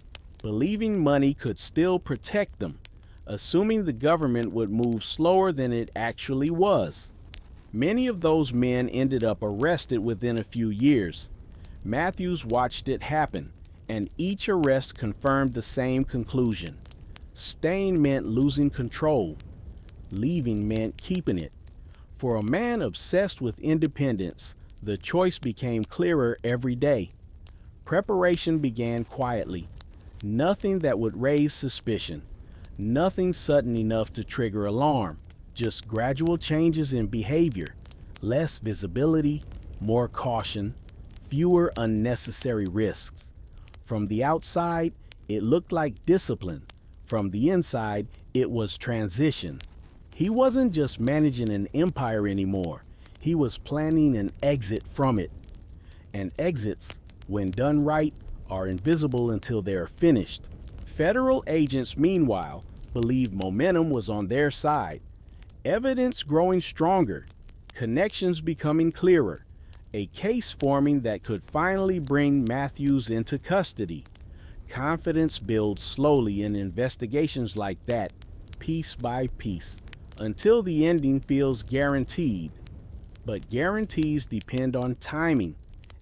believing money could still protect them, assuming the government would move slower than it actually was. Many of those men ended up arrested within a few years. Matthews watched it happen, and each arrest confirmed the same conclusion. Staying meant losing control. Leaving meant keeping it. For a man obsessed with independence, the choice became clearer every day. Preparation began quietly. Nothing that would raise suspicion. Nothing sudden enough to trigger alarm. Just gradual changes in behavior. Less visibility, more caution, fewer unnecessary risks. From the outside, it looked like discipline. From the inside, it was transition. He wasn't just managing an empire anymore. He was planning an exit from it. And exits, when done right, are invisible until they're finished. Federal agents, meanwhile, believed momentum was on their side. Evidence growing stronger, connections becoming clearer, a case forming that could finally bring Matthews into custody. Confidence builds slowly in investigations like that, piece by piece, until the ending feels guaranteed. But guarantees depend on timing,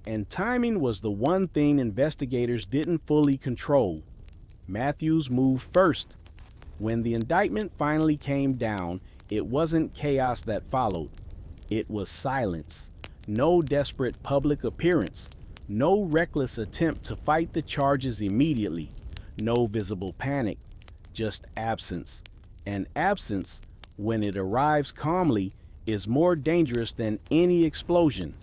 and timing was the one thing investigators didn't fully control. Matthews moved first. When the indictment finally came down, it wasn't chaos that followed. It was silence. No desperate public appearance. No reckless attempt to fight the charges immediately. No visible panic. Just absence. And absence, when it arrives calmly, is more dangerous than any explosion,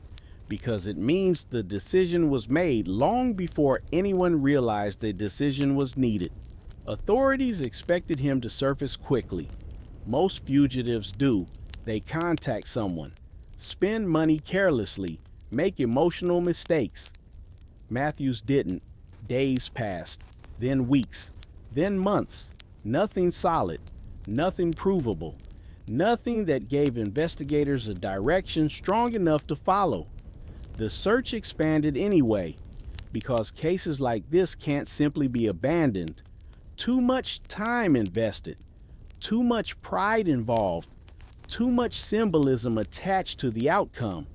because it means the decision was made long before anyone realized the decision was needed. Authorities expected him to surface quickly. Most fugitives do. They contact someone, spend money carelessly, make emotional mistakes. Matthews didn't. Days passed, then weeks, then months. Nothing solid, nothing provable, nothing that gave investigators a direction strong enough to follow. The search expanded anyway, because cases like this can't simply be abandoned. Too much time invested, too much pride involved, too much symbolism attached to the outcome.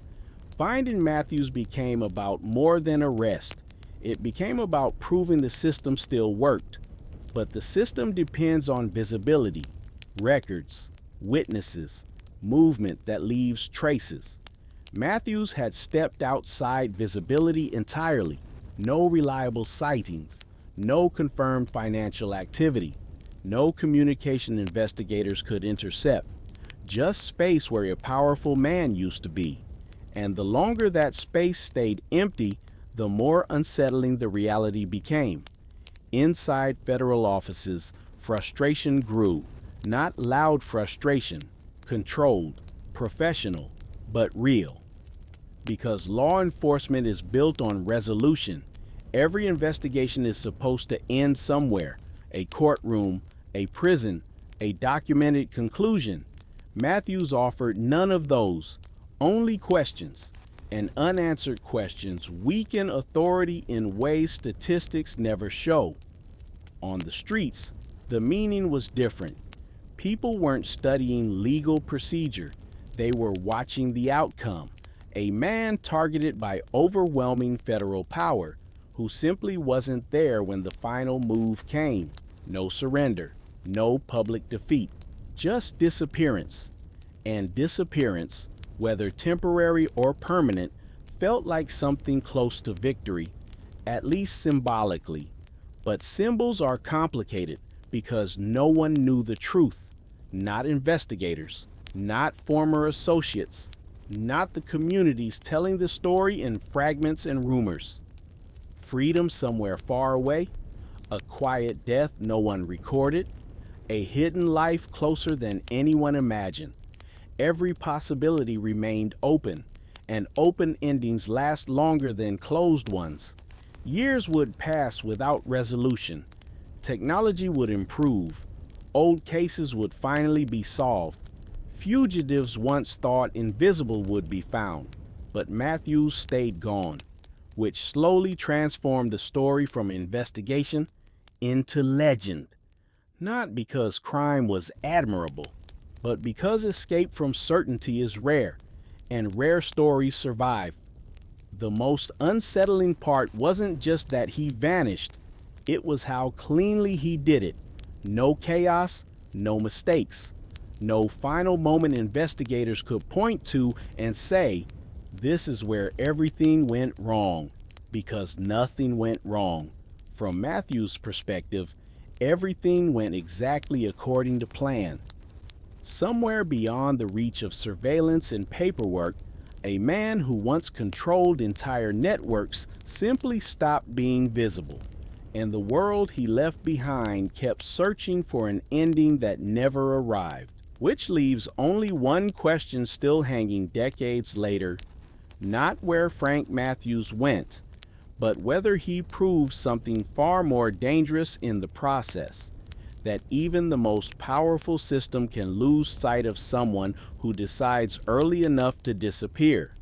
Finding Matthews became about more than arrest. It became about proving the system still worked. But the system depends on visibility, records, witnesses, movement that leaves traces. Matthews had stepped outside visibility entirely. No reliable sightings, no confirmed financial activity, no communication investigators could intercept. Just space where a powerful man used to be. And the longer that space stayed empty, the more unsettling the reality became. Inside federal offices, frustration grew. Not loud frustration, controlled, professional, but real. Because law enforcement is built on resolution. Every investigation is supposed to end somewhere. A courtroom, a prison, a documented conclusion. Matthews offered none of those, only questions. And unanswered questions weaken authority in ways statistics never show. On the streets, the meaning was different. People weren't studying legal procedure. They were watching the outcome. A man targeted by overwhelming federal power, who simply wasn't there when the final move came. No surrender, no public defeat, just disappearance. And disappearance, whether temporary or permanent, felt like something close to victory, at least symbolically. But symbols are complicated because no one knew the truth. Not investigators, not former associates, not the communities telling the story in fragments and rumors. Freedom somewhere far away, a quiet death no one recorded, a hidden life closer than anyone imagined. Every possibility remained open, and open endings last longer than closed ones. Years would pass without resolution. Technology would improve. Old cases would finally be solved. Fugitives once thought invisible would be found, but Matthews stayed gone, which slowly transformed the story from investigation into legend. Not because crime was admirable, but because escape from certainty is rare, and rare stories survive. The most unsettling part wasn't just that he vanished, it was how cleanly he did it. No chaos, no mistakes. No final moment investigators could point to and say, this is where everything went wrong, because nothing went wrong. From Matthew's perspective, everything went exactly according to plan. Somewhere beyond the reach of surveillance and paperwork, a man who once controlled entire networks simply stopped being visible, and the world he left behind kept searching for an ending that never arrived. Which leaves only one question still hanging decades later: not where Frank Matthews went, but whether he proved something far more dangerous in the process, that even the most powerful system can lose sight of someone who decides early enough to disappear.